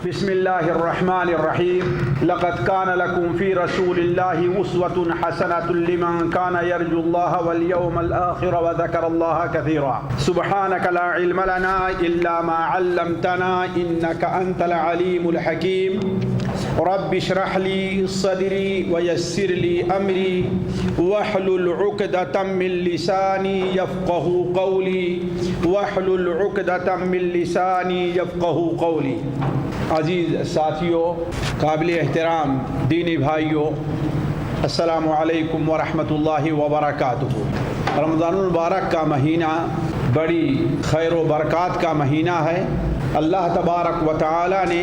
بسم اللہ الرحمن الرحیم لقد کان لکم فی رسول اللہ اسوۃ حسنۃ لمن کان یرجو اللہ والیوم الآخر وذکر اللہ کثیرا سبحانک لا علم لنا الا ما علمتنا انک انت العلیم الحکیم رب اشرح لی صدری ویسر لی امری واحلل عقدۃ من لسانی یفقهوا قولی واحلل عقدۃ من لسانی یفقهوا قولی۔ عزیز ساتھیوں، قابل احترام دینی بھائیوں، السلام علیکم ورحمۃ اللہ وبرکاتہ۔ رمضان المبارک کا مہینہ بڑی خیر و برکات کا مہینہ ہے۔ اللہ تبارک و تعالی نے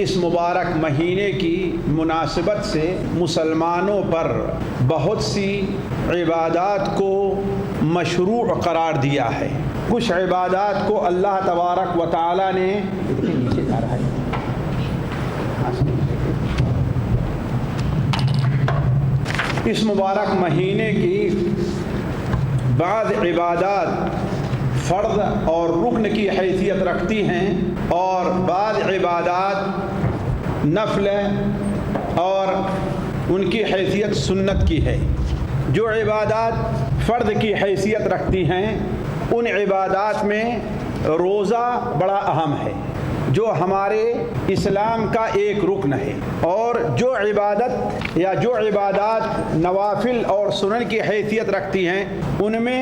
اس مبارک مہینے کی مناسبت سے مسلمانوں پر بہت سی عبادات کو مشروع قرار دیا ہے۔ کچھ عبادات کو اللہ تبارک و تعالی نے اس مبارک مہینے کی بعض عبادات فرض اور رکن کی حیثیت رکھتی ہیں اور بعض عبادات نفل اور ان کی حیثیت سنت کی ہے۔ جو عبادات فرض کی حیثیت رکھتی ہیں ان عبادات میں روزہ بڑا اہم ہے، جو ہمارے اسلام کا ایک رکن ہے، اور جو عبادات نوافل اور سنن کی حیثیت رکھتی ہیں ان میں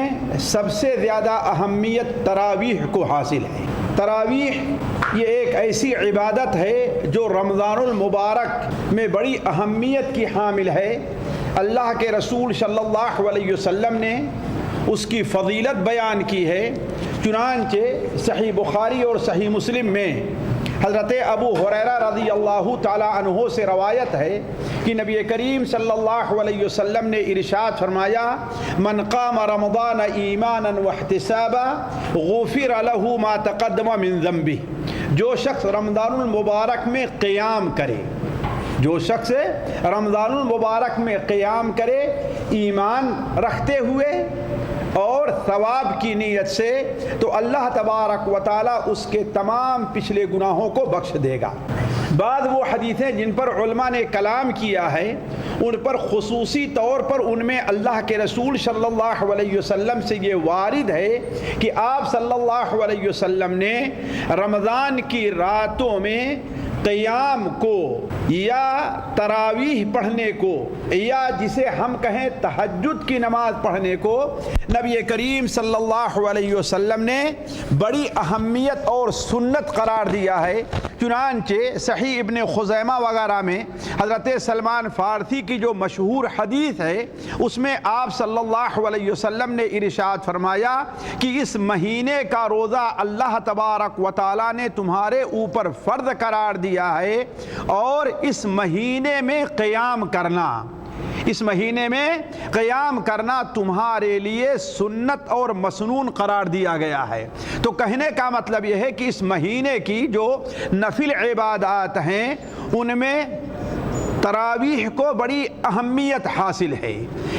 سب سے زیادہ اہمیت تراویح کو حاصل ہے۔ تراویح یہ ایک ایسی عبادت ہے جو رمضان المبارک میں بڑی اہمیت کی حامل ہے۔ اللہ کے رسول صلی اللہ علیہ وسلم نے اس کی فضیلت بیان کی ہے۔ چنانچہ صحیح بخاری اور صحیح مسلم میں حضرت ابو ہریرہ رضی اللہ تعالیٰ عنہ سے روایت ہے کہ نبی کریم صلی اللہ علیہ وسلم نے ارشاد فرمایا، من قام رمضان ایمانا واحتسابا غفر له ما تقدم من ذنبہ۔ جو شخص رمضان المبارک میں قیام کرے، جو شخص رمضان المبارک میں قیام کرے ایمان رکھتے ہوئے اور ثواب کی نیت سے، تو اللہ تبارک و تعالیٰ اس کے تمام پچھلے گناہوں کو بخش دے گا۔ بعض وہ حدیثیں جن پر علماء نے کلام کیا ہے ان پر خصوصی طور پر ان میں اللہ کے رسول صلی اللہ علیہ وسلم سے یہ وارد ہے کہ آپ صلی اللہ علیہ وسلم نے رمضان کی راتوں میں قیام کو یا تراویح پڑھنے کو یا جسے ہم کہیں تہجد کی نماز پڑھنے کو نبی کریم صلی اللہ علیہ وسلم نے بڑی اہمیت اور سنت قرار دیا ہے۔ چنانچہ صحیح ابن خزیمہ وغیرہ میں حضرت سلمان فارسی کی جو مشہور حدیث ہے اس میں آپ صلی اللہ علیہ وسلم نے ارشاد فرمایا کہ اس مہینے کا روزہ اللہ تبارک و تعالیٰ نے تمہارے اوپر فرض قرار دیا ہے، اور اس مہینے میں قیام کرنا، اس مہینے میں قیام کرنا تمہارے لیے سنت اور مسنون قرار دیا گیا ہے۔ تو کہنے کا مطلب یہ ہے کہ اس مہینے کی جو نفل عبادات ہیں ان میں تراویح کو بڑی اہمیت حاصل ہے۔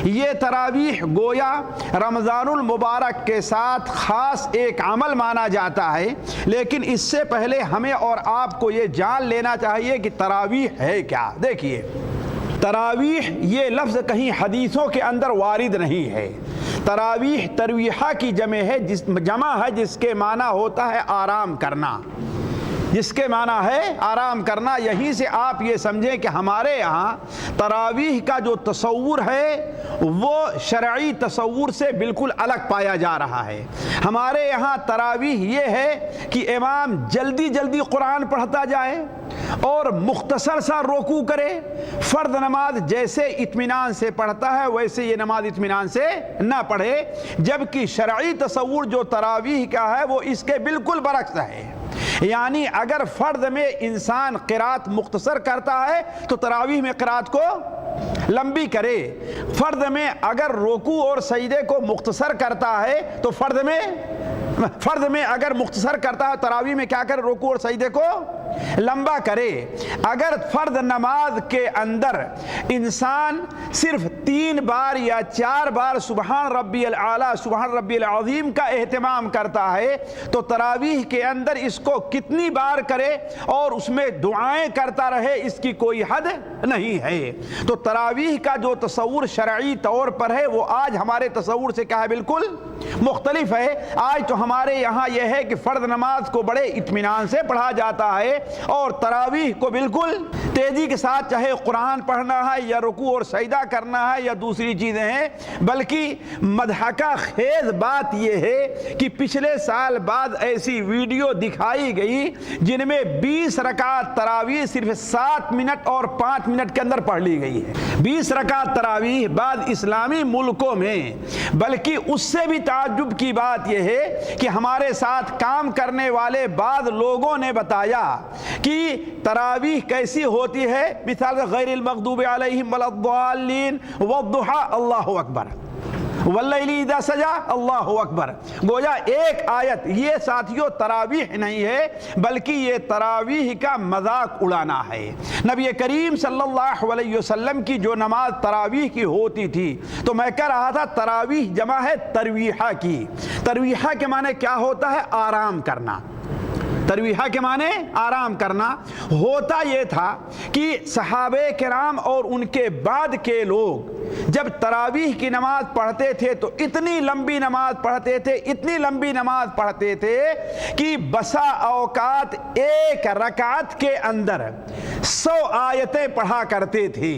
یہ تراویح گویا رمضان المبارک کے ساتھ خاص ایک عمل مانا جاتا ہے، لیکن اس سے پہلے ہمیں اور آپ کو یہ جان لینا چاہیے کہ تراویح ہے کیا۔ دیکھیے، تراویح یہ لفظ کہیں حدیثوں کے اندر وارد نہیں ہے۔ تراویح ترویحہ کی جمع ہے جس کے معنی ہوتا ہے آرام کرنا، جس کے معنی ہے آرام کرنا۔ یہیں سے آپ یہ سمجھیں کہ ہمارے یہاں تراویح کا جو تصور ہے وہ شرعی تصور سے بالکل الگ پایا جا رہا ہے۔ ہمارے یہاں تراویح یہ ہے کہ امام جلدی جلدی قرآن پڑھتا جائے اور مختصر سا رکوع کرے۔ فرض نماز جیسے اطمینان سے پڑھتا ہے ویسے یہ نماز اطمینان سے نہ پڑھے، جبکہ شرعی تصور جو تراویح کا ہے وہ اس کے بالکل برعکس ہے۔ یعنی اگر فرض میں انسان قرات مختصر کرتا ہے تو تراویح میں قرات کو لمبی کرے۔ فرض میں اگر رکوع اور سجدے کو مختصر کرتا ہے تو فرض میں اگر مختصر کرتا ہے تراویح میں کیا کرے، رکوع اور سجدے کو لمبا کرے۔ اگر فرض نماز کے اندر انسان صرف 3 بار یا 4 بار سبحان ربی الاعلیٰ سبحان ربی العظیم کا اہتمام کرتا ہے تو تراویح کے اندر اس کو کتنی بار کرے اور اس میں دعائیں کرتا رہے اس کی کوئی حد نہیں ہے۔ تو تراویح کا جو تصور شرعی طور پر ہے وہ آج ہمارے تصور سے کیا ہے؟ بالکل مختلف ہے۔ آج تو ہمارے یہاں یہ ہے کہ فرض نماز کو بڑے اطمینان سے پڑھا جاتا ہے اور تراویح کو بالکل تیزی کے ساتھ، چاہے قرآن پڑھنا ہے یا رکوع اور سجدہ کرنا ہے یا دوسری چیزیں ہیں۔ بلکہ مضحکہ خیز بات یہ ہے کہ پچھلے سال بعد ایسی ویڈیو دکھائی گئی جن میں 20 رکعت تراویح صرف 7 منٹ اور 5 منٹ کے اندر پڑھ لی گئی ہے۔ 20 رکعت تراویح بعد اسلامی ملکوں میں۔ بلکہ اس سے بھی تعجب کی بات یہ ہے کہ ہمارے ساتھ کام کرنے والے بعض لوگوں نے بتایا کہ تراویح کیسی ہوتی ہے، مثال غیر المغضوب علیہم ولا الضالین والضحیٰ اللہ اکبر واللیل اذا سجی اللہ اکبر۔ گویا ایک آیت، یہ ساتھیوں تراویح نہیں ہے بلکہ یہ تراویح کا مذاق اڑانا ہے۔ نبی کریم صلی اللہ علیہ وسلم کی جو نماز تراویح کی ہوتی تھی، تو میں کہہ رہا تھا تراویح جمع ہے ترویحہ کی۔ ترویحہ کے معنی کیا ہوتا ہے؟ آرام کرنا۔ ترویحہ کے معنی آرام کرنا۔ ہوتا یہ تھا کہ صحابہ کرام اور ان کے بعد کے لوگ جب تراویح کی نماز پڑھتے تھے تو اتنی لمبی نماز پڑھتے تھے، اتنی لمبی نماز پڑھتے تھے کہ بسا اوقات ایک رکعت کے اندر 100 آیتیں پڑھا کرتے تھے۔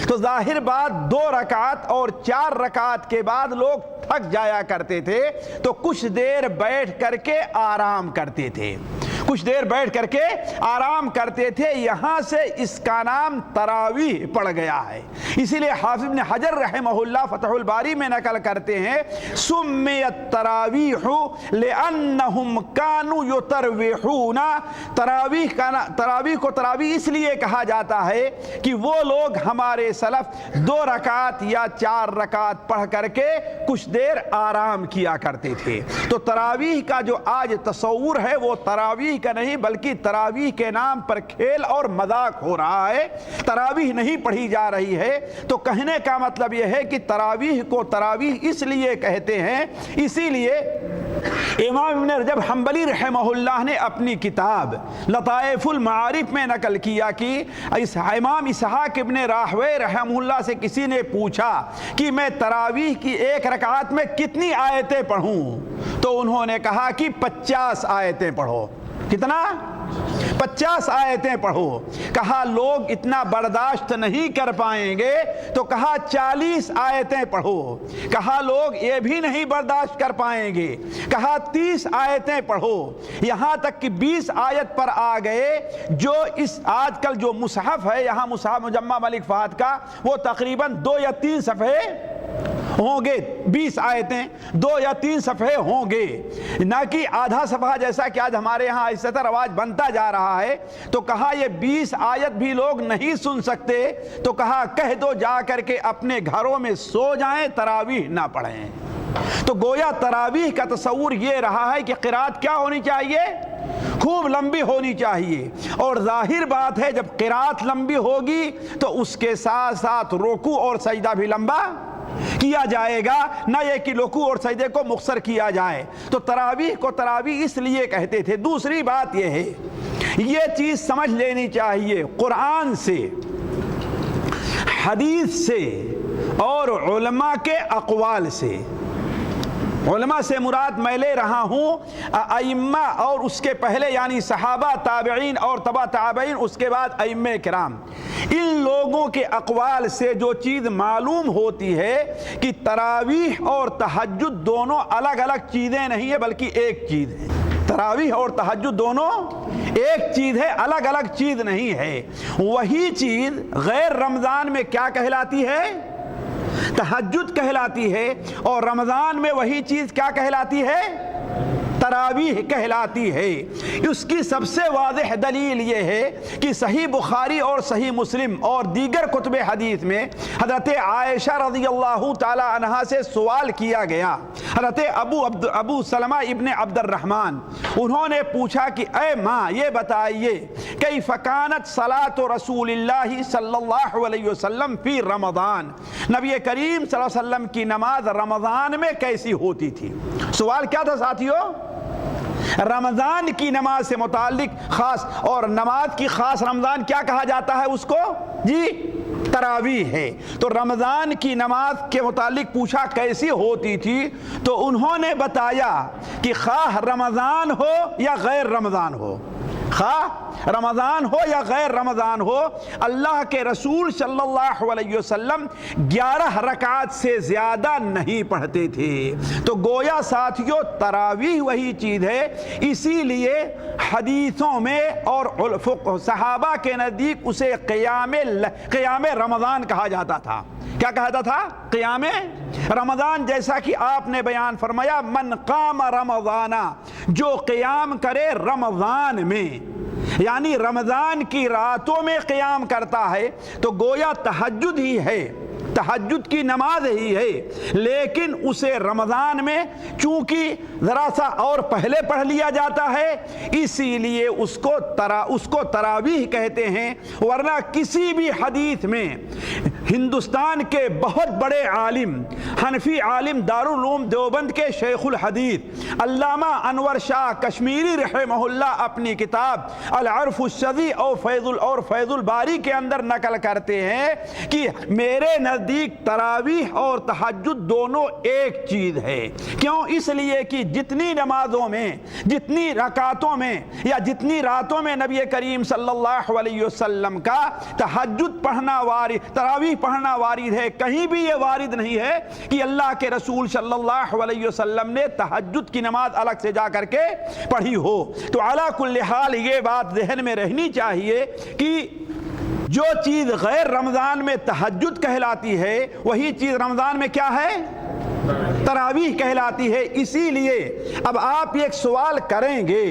تو ظاہر بات 2 رکعت اور 4 رکعت کے بعد لوگ تھک جایا کرتے تھے تو کچھ دیر بیٹھ کر کے آرام کرتے تھے، کچھ دیر بیٹھ کر کے آرام کرتے تھے۔ یہاں سے اس کا نام تراویح پڑ گیا ہے۔ اسی لیے حافظ ابن حجر رحمہ اللہ فتح الباری میں نقل کرتے ہیں سمیت تراویح لأنہم کانوا یتروحون۔ تراویح کو تراویح اس لیے کہا جاتا ہے کہ وہ لوگ ہمارے سلف 2 رکعت یا 4 رکعت پڑھ کر کے کچھ دیر آرام کیا کرتے تھے۔ تو تراویح کا جو آج تصور ہے وہ تراویح کا نہیں بلکہ تراویح کے نام پر کھیل اور مذاق ہو رہا ہے۔ تراویح نہیں پڑھی جا رہی ہے۔ تو کہنے کا مطلب یہ ہے کہ تراویح کو تراویح اس لیے کہتے ہیں، اسی لیے امام ابن رجب حنبلی رحمہ اللہ نے اپنی کتاب لطائف المعارف میں نقل کیا کہ امام اسحاق ابن راہویہ رحمہ اللہ سے کسی نے پوچھا کہ میں تراویح کی 1 رکعت میں کتنی آیتیں پڑھوں؟ تو انہوں نے کہا کہ 50 آیتیں پڑھو۔ کتنا؟ 50 آیتیں پڑھو۔ کہا لوگ اتنا برداشت نہیں کر پائیں گے تو کہا 40 آیتیں پڑھو۔ کہا لوگ یہ بھی نہیں برداشت کر پائیں گے، کہا 30 آیتیں پڑھو، یہاں تک کہ 20 آیت پر آ گئے۔ جو اس آج کل جو مصحف ہے یہاں مصحف مجمع ملک فہد کا، وہ تقریباً 2 یا 3 صفحے ہوں گے، 20 آیتیں 2 یا 3 صفحے ہوں گے، نہ کہ آدھا صفحہ جیسا کہ آج ہمارے ہاں اس طرح رواج بنتا جا رہا ہے۔ تو کہا یہ 20 آیت بھی لوگ نہیں سن سکتے، تو کہا کہہ دو جا کر کے اپنے گھروں میں سو جائیں، تراویح نہ پڑھیں۔ تو گویا تراویح کا تصور یہ رہا ہے کہ قرات کیا ہونی چاہیے؟ خوب لمبی ہونی چاہیے۔ اور ظاہر بات ہے جب قرات لمبی ہوگی تو اس کے ساتھ ساتھ رکوع اور سجدہ بھی لمبا کیا جائے گا، نہ یہ کہ رکوع اور سجدے کو مختصر کیا جائے۔ تو تراویح کو تراویح اس لیے کہتے تھے۔ دوسری بات یہ ہے، یہ چیز سمجھ لینی چاہیے، قرآن سے، حدیث سے اور علماء کے اقوال سے۔ علماء سے مراد میں لے رہا ہوں ائمہ اور اس کے پہلے یعنی صحابہ، تابعین اور تبع تابعین، اس کے بعد ائمہ کرام۔ ان لوگوں کے اقوال سے جو چیز معلوم ہوتی ہے کہ تراویح اور تہجد دونوں الگ الگ چیزیں نہیں ہیں بلکہ ایک چیز ہے۔ تراویح اور تہجد دونوں ایک چیز ہے، الگ الگ چیز نہیں ہے۔ وہی چیز غیر رمضان میں کیا کہلاتی ہے؟ تہجد کہلاتی ہے، اور رمضان میں وہی چیز کیا کہلاتی ہے؟ تراویح کہلاتی ہے۔ اس کی سب سے واضح دلیل یہ ہے کہ صحیح بخاری اور صحیح مسلم اور دیگر کتب حدیث میں حضرت عائشہ رضی اللہ تعالی عنہا سے سوال کیا گیا۔ حضرت ابو سلمہ ابن عبد الرحمن انہوں نے پوچھا کہ اے ماں یہ بتائیے کیف کانت صلاۃ رسول اللہ صلی اللہ علیہ وسلم فی رمضان، نبی کریم صلی اللہ علیہ وسلم کی نماز رمضان میں کیسی ہوتی تھی؟ سوال کیا تھا ساتھیو؟ رمضان کی نماز سے متعلق خاص، اور نماز کی خاص رمضان کیا کہا جاتا ہے اس کو؟ جی تراویح ہے۔ تو رمضان کی نماز کے متعلق پوچھا کیسی ہوتی تھی، تو انہوں نے بتایا کہ خواہ رمضان ہو یا غیر رمضان ہو، خواہ رمضان ہو یا غیر رمضان ہو، اللہ کے رسول صلی اللہ علیہ وسلم 11 رکعات سے زیادہ نہیں پڑھتے تھے۔ تو گویا ساتھیوں تراویح وہی چیز ہے، اسی لیے حدیثوں میں اور صحابہ کے نزدیک اسے قیام رمضان کہا جاتا تھا۔ کیا کہا جاتا تھا؟ قیام رمضان، جیسا کہ آپ نے بیان فرمایا من قام رمضان، جو قیام کرے رمضان میں، یعنی رمضان کی راتوں میں قیام کرتا ہے، تو گویا تہجد ہی ہے، تہجد کی نماز ہی ہے، لیکن اسے رمضان میں چونکہ ذرا سا اور پہلے پڑھ لیا جاتا ہے، اسی لیے اس کو تراویح کہتے ہیں۔ ورنہ کسی بھی حدیث میں ہندوستان کے بہت بڑے عالم، حنفی عالم دارالعلوم دیوبند کے شیخ الحدیث علامہ انور شاہ کشمیری رحمہ اللہ اپنی کتاب العرف الشذی اور فیض الباری کے اندر نقل کرتے ہیں کہ میرے نزدیک تراویح اور تہجد دونوں ایک چیز ہے۔ کیوں؟ اس لیے کہ جتنی نمازوں میں، جتنی رکعتوں میں یا جتنی راتوں میں نبی کریم صلی اللہ علیہ وسلم کا تہجد پڑھنا وارد، تراویح پڑھنا وارد ہے، کہیں بھی یہ وارد نہیں ہے کہ اللہ کے رسول صلی اللہ علیہ وسلم نے تہجد کی نماز الگ سے جا کر کے پڑھی ہو۔ تو علی کل حال یہ بات ذہن میں رہنی چاہیے کہ جو چیز غیر رمضان میں تہجد کہلاتی ہے، وہی چیز رمضان میں کیا ہے؟ تراویح کہلاتی ہے۔ اسی لیے اب آپ ایک سوال کریں گے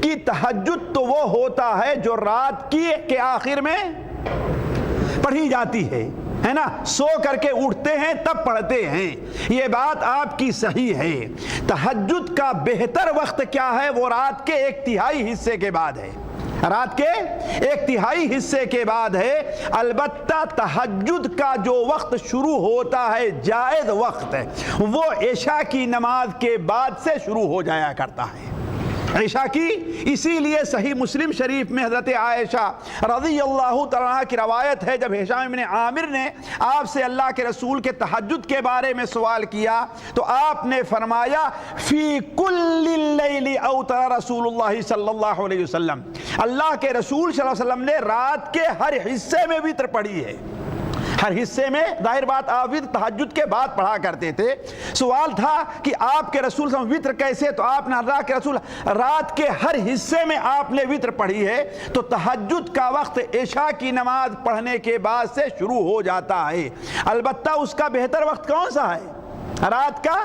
کہ تہجد تو وہ ہوتا ہے جو رات کے آخر میں پڑھی جاتی ہے نا، سو کر کے اٹھتے ہیں تب پڑھتے ہیں، یہ بات آپ کی صحیح ہے۔ تہجد کا بہتر وقت کیا ہے؟ وہ رات کے 1/3 حصے کے بعد ہے، رات کے 1/3 حصے کے بعد ہے۔ البتہ تہجد کا جو وقت شروع ہوتا ہے، جائز وقت ہے، وہ عشاء کی نماز کے بعد سے شروع ہو جایا کرتا ہے، عشاء کی۔ اسی لیے صحیح مسلم شریف میں حضرت عائشہ رضی اللہ تعالیٰ کی روایت ہے، جب ہشام بن عامر نے آپ سے اللہ کے رسول کے تہجد کے بارے میں سوال کیا تو آپ نے فرمایا فی کل اللیل اوتر رسول اللہ صلی اللہ علیہ وسلم، اللہ کے رسول صلی اللہ علیہ وسلم نے رات کے ہر حصے میں وتر پڑھی ہے، ہر حصے میں۔ ظاہر بات آپ وتر تہجد کے بعد پڑھا کرتے تھے۔ سوال تھا کہ آپ کے رسول صلی اللہ علیہ وسلم وتر کیسے؟ تو آپ نے اللہ کے رسول رات کے ہر حصے میں آپ نے وتر پڑھی ہے۔ تو تہجد کا وقت عشاء کی نماز پڑھنے کے بعد سے شروع ہو جاتا ہے۔ البتہ اس کا بہتر وقت کون سا ہے؟ رات کا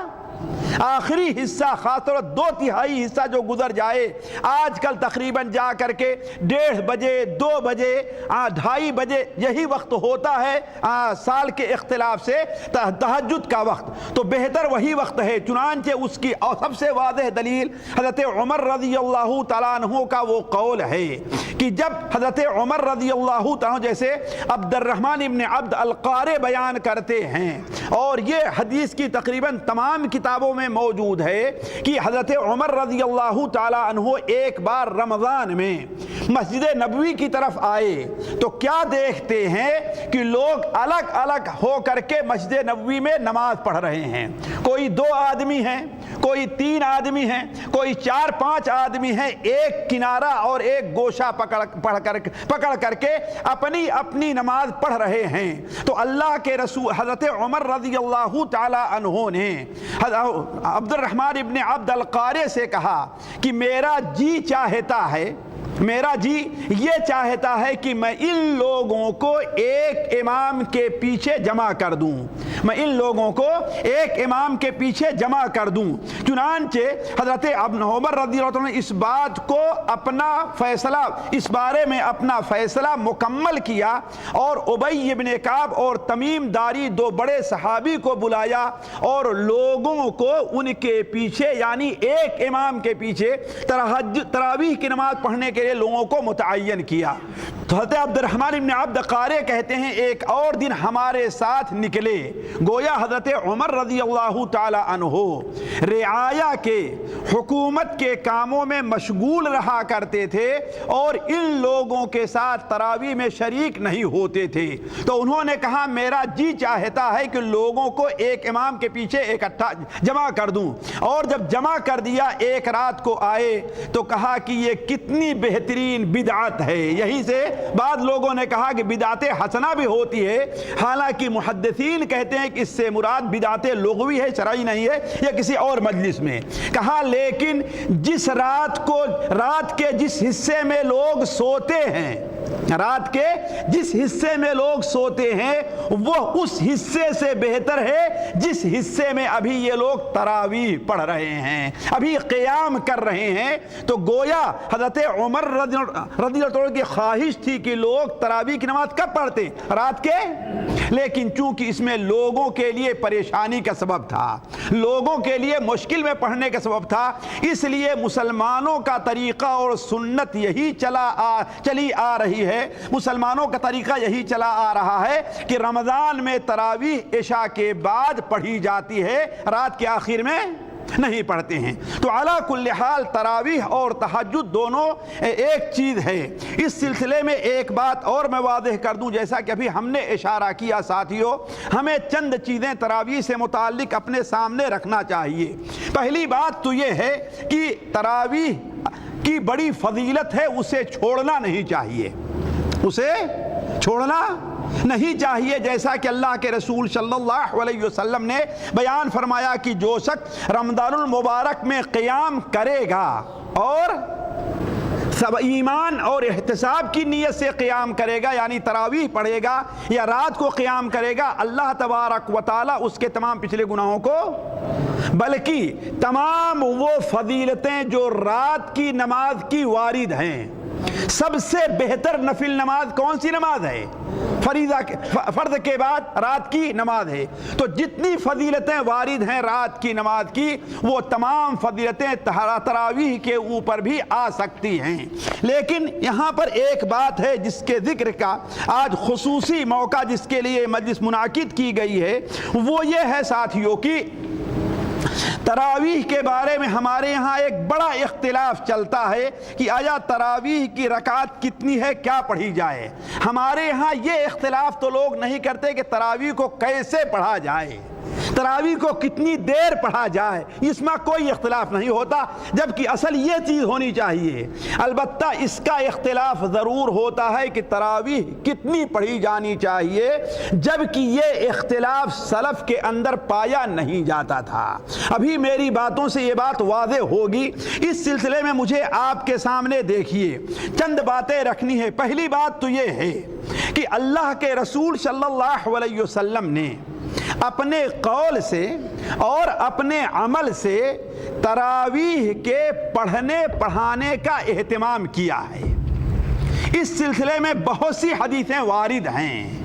آخری حصہ، خاص طور 2/3 حصہ جو گزر جائے۔ آج کل تقریباً جا کر کے 1:30 بجے 2 بجے 2:30 بجے یہی وقت ہوتا ہے سال کے اختلاف سے تہجد کا وقت، تو بہتر وہی وقت ہے۔ چنانچہ اس کی سب سے واضح دلیل حضرت عمر رضی اللہ تعالیٰ عنہ کا وہ قول ہے کہ جب حضرت عمر رضی اللہ تعالیٰ جیسے عبد الرحمن ابن عبد القارئ بیان کرتے ہیں، اور یہ حدیث کی تقریباً تمام کتابوں میں موجود ہے کہ حضرت عمر رضی اللہ تعالیٰ عنہ ایک بار رمضان میں مسجد نبوی کی طرف آئے تو کیا دیکھتے ہیں کہ لوگ الگ الگ ہو کر کے مسجد نبوی میں نماز پڑھ رہے ہیں۔ کوئی 2 آدمی ہیں، کوئی 3 آدمی ہیں، کوئی 4-5 آدمی ہیں، ایک کنارہ اور ایک گوشہ پکڑ کر کے اپنی اپنی نماز پڑھ رہے ہیں۔ تو اللہ کے رسول حضرت عمر رضی اللہ تعالی عنہ نے عبد الرحمن ابن عبد القارئ سے کہا کہ میرا جی چاہتا ہے میرا جی یہ چاہتا ہے کہ میں ان لوگوں کو ایک امام کے پیچھے جمع کر دوں، میں ان لوگوں کو ایک امام کے پیچھے جمع کر دوں۔ چنانچہ حضرت ابن عمر رضی اللہ عنہ نے اس بات کو اپنا فیصلہ، اس بارے میں اپنا فیصلہ مکمل کیا اور ابی بن کعب اور تمیم داری دو بڑے صحابی کو بلایا اور لوگوں کو ان کے پیچھے یعنی ایک امام کے پیچھے تراویح کی نماز پڑھنے کے لیے لوگوں کو متعین کیا۔ تو حضرت عبد الرحمن بن عبد قارئ کہتے ہیں ایک اور دن ہمارے ساتھ نکلے، گویا حضرت عمر رضی اللہ تعالی عنہ رعایا کے حکومت کے کاموں میں مشغول رہا کرتے تھے اور ان لوگوں کے ساتھ تراویح میں شریک نہیں ہوتے تھے۔ تو انہوں نے کہا میرا جی چاہتا ہے کہ لوگوں کو ایک امام کے پیچھے اکٹھا جمع کر دوں، اور جب جمع کر دیا ایک رات کو آئے تو کہا کہ یہ کتنی بہترین بدعت ہے۔ یہی سے بعض لوگوں نے کہا کہ بدعت حسنہ بھی ہوتی ہے، حالانکہ محدثین کہتے ہیں کہ اس سے مراد بدعت لغوی ہے، شرعی نہیں ہے، یا کسی اور مجلس میں کہا۔ لیکن جس رات کے جس حصے میں لوگ سوتے ہیں، رات کے جس حصے میں لوگ سوتے ہیں وہ اس حصے سے بہتر ہے جس حصے میں ابھی یہ لوگ تراویح پڑھ رہے ہیں، ابھی قیام کر رہے ہیں۔ تو گویا حضرت عمر رضی اللہ عنہ کی خواہش تھی کہ لوگ تراویح کی نماز کب پڑھتے؟ رات کے۔ لیکن چونکہ اس میں لوگوں کے لیے پریشانی کا سبب تھا، لوگوں کے لیے مشکل میں پڑھنے کا سبب تھا، اس لیے مسلمانوں کا طریقہ اور سنت یہی چلی آ رہی ہے، مسلمانوں کا طریقہ یہی چلا آ رہا ہے کہ رمضان میں تراویح عشاء کے بعد پڑھی جاتی ہے، رات کے آخر میں نہیں پڑھتے ہیں۔ تو علی کل حال تراویح اور تہجد دونوں ایک چیز ہے۔ اس سلسلے میں ایک بات اور میں واضح کر دوں، جیسا کہ ابھی ہم نے اشارہ کیا ساتھیوں، ہمیں چند چیزیں تراویح سے متعلق اپنے سامنے رکھنا چاہیے۔ پہلی بات تو یہ ہے کہ تراویح کی بڑی فضیلت ہے، اسے چھوڑنا نہیں چاہیے، اسے چھوڑنا نہیں چاہیے، جیسا کہ اللہ کے رسول صلی اللہ علیہ وسلم نے بیان فرمایا کہ جو شخص رمضان المبارک میں قیام کرے گا اور سب ایمان اور احتساب کی نیت سے قیام کرے گا، یعنی تراویح پڑھے گا یا رات کو قیام کرے گا، اللہ تبارک و تعالی اس کے تمام پچھلے گناہوں کو، بلکہ تمام وہ فضیلتیں جو رات کی نماز کی وارد ہیں، سب سے بہتر نفل نماز کون سی نماز ہے؟ فرض کے بعد رات کی نماز ہے۔ تو جتنی فضیلتیں وارد ہیں رات کی نماز کی، وہ تمام فضیلتیں تراویح کے اوپر بھی آ سکتی ہیں۔ لیکن یہاں پر ایک بات ہے جس کے ذکر کا آج خصوصی موقع جس کے لیے مجلس منعقد کی گئی ہے، وہ یہ ہے ساتھیوں کہ تراویح کے بارے میں ہمارے یہاں ایک بڑا اختلاف چلتا ہے کہ آیا تراویح کی رکعت کتنی ہے، کیا پڑھی جائے۔ ہمارے یہاں یہ اختلاف تو لوگ نہیں کرتے کہ تراویح کو کیسے پڑھا جائے، تراویح کو کتنی دیر پڑھا جائے، اس میں کوئی اختلاف نہیں ہوتا، جبکہ اصل یہ چیز ہونی چاہیے۔ البتہ اس کا اختلاف ضرور ہوتا ہے کہ تراویح کتنی پڑھی جانی چاہیے، جبکہ یہ اختلاف سلف کے اندر پایا نہیں جاتا تھا۔ ابھی میری باتوں سے یہ بات واضح ہوگی۔ اس سلسلے میں مجھے آپ کے سامنے دیکھیے چند باتیں رکھنی ہے۔ پہلی بات تو یہ ہے کہ اللہ کے رسول صلی اللہ علیہ وسلم نے اپنے قول سے اور اپنے عمل سے تراویح کے پڑھنے پڑھانے کا اہتمام کیا ہے۔ اس سلسلے میں بہت سی حدیثیں وارد ہیں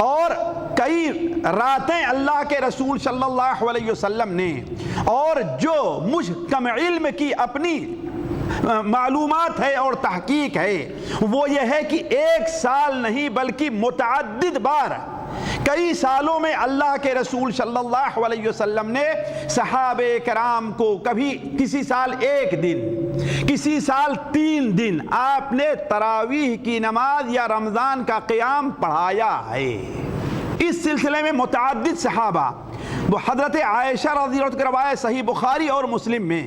اور کئی راتیں اللہ کے رسول صلی اللہ علیہ وسلم نے، اور جو مجھ کم علم کی اپنی معلومات ہے اور تحقیق ہے وہ یہ ہے کہ ایک سال نہیں بلکہ متعدد بار، کئی سالوں میں اللہ کے رسول صلی اللہ علیہ وسلم نے صحابہ کرام کو کبھی کسی سال 1 دن، کسی سال 3 دن آپ نے تراویح کی نماز یا رمضان کا قیام پڑھایا ہے۔ اس سلسلے میں متعدد صحابہ، وہ حضرت عائشہ رضی اللہ عنہ کی روایت صحیح بخاری اور مسلم میں،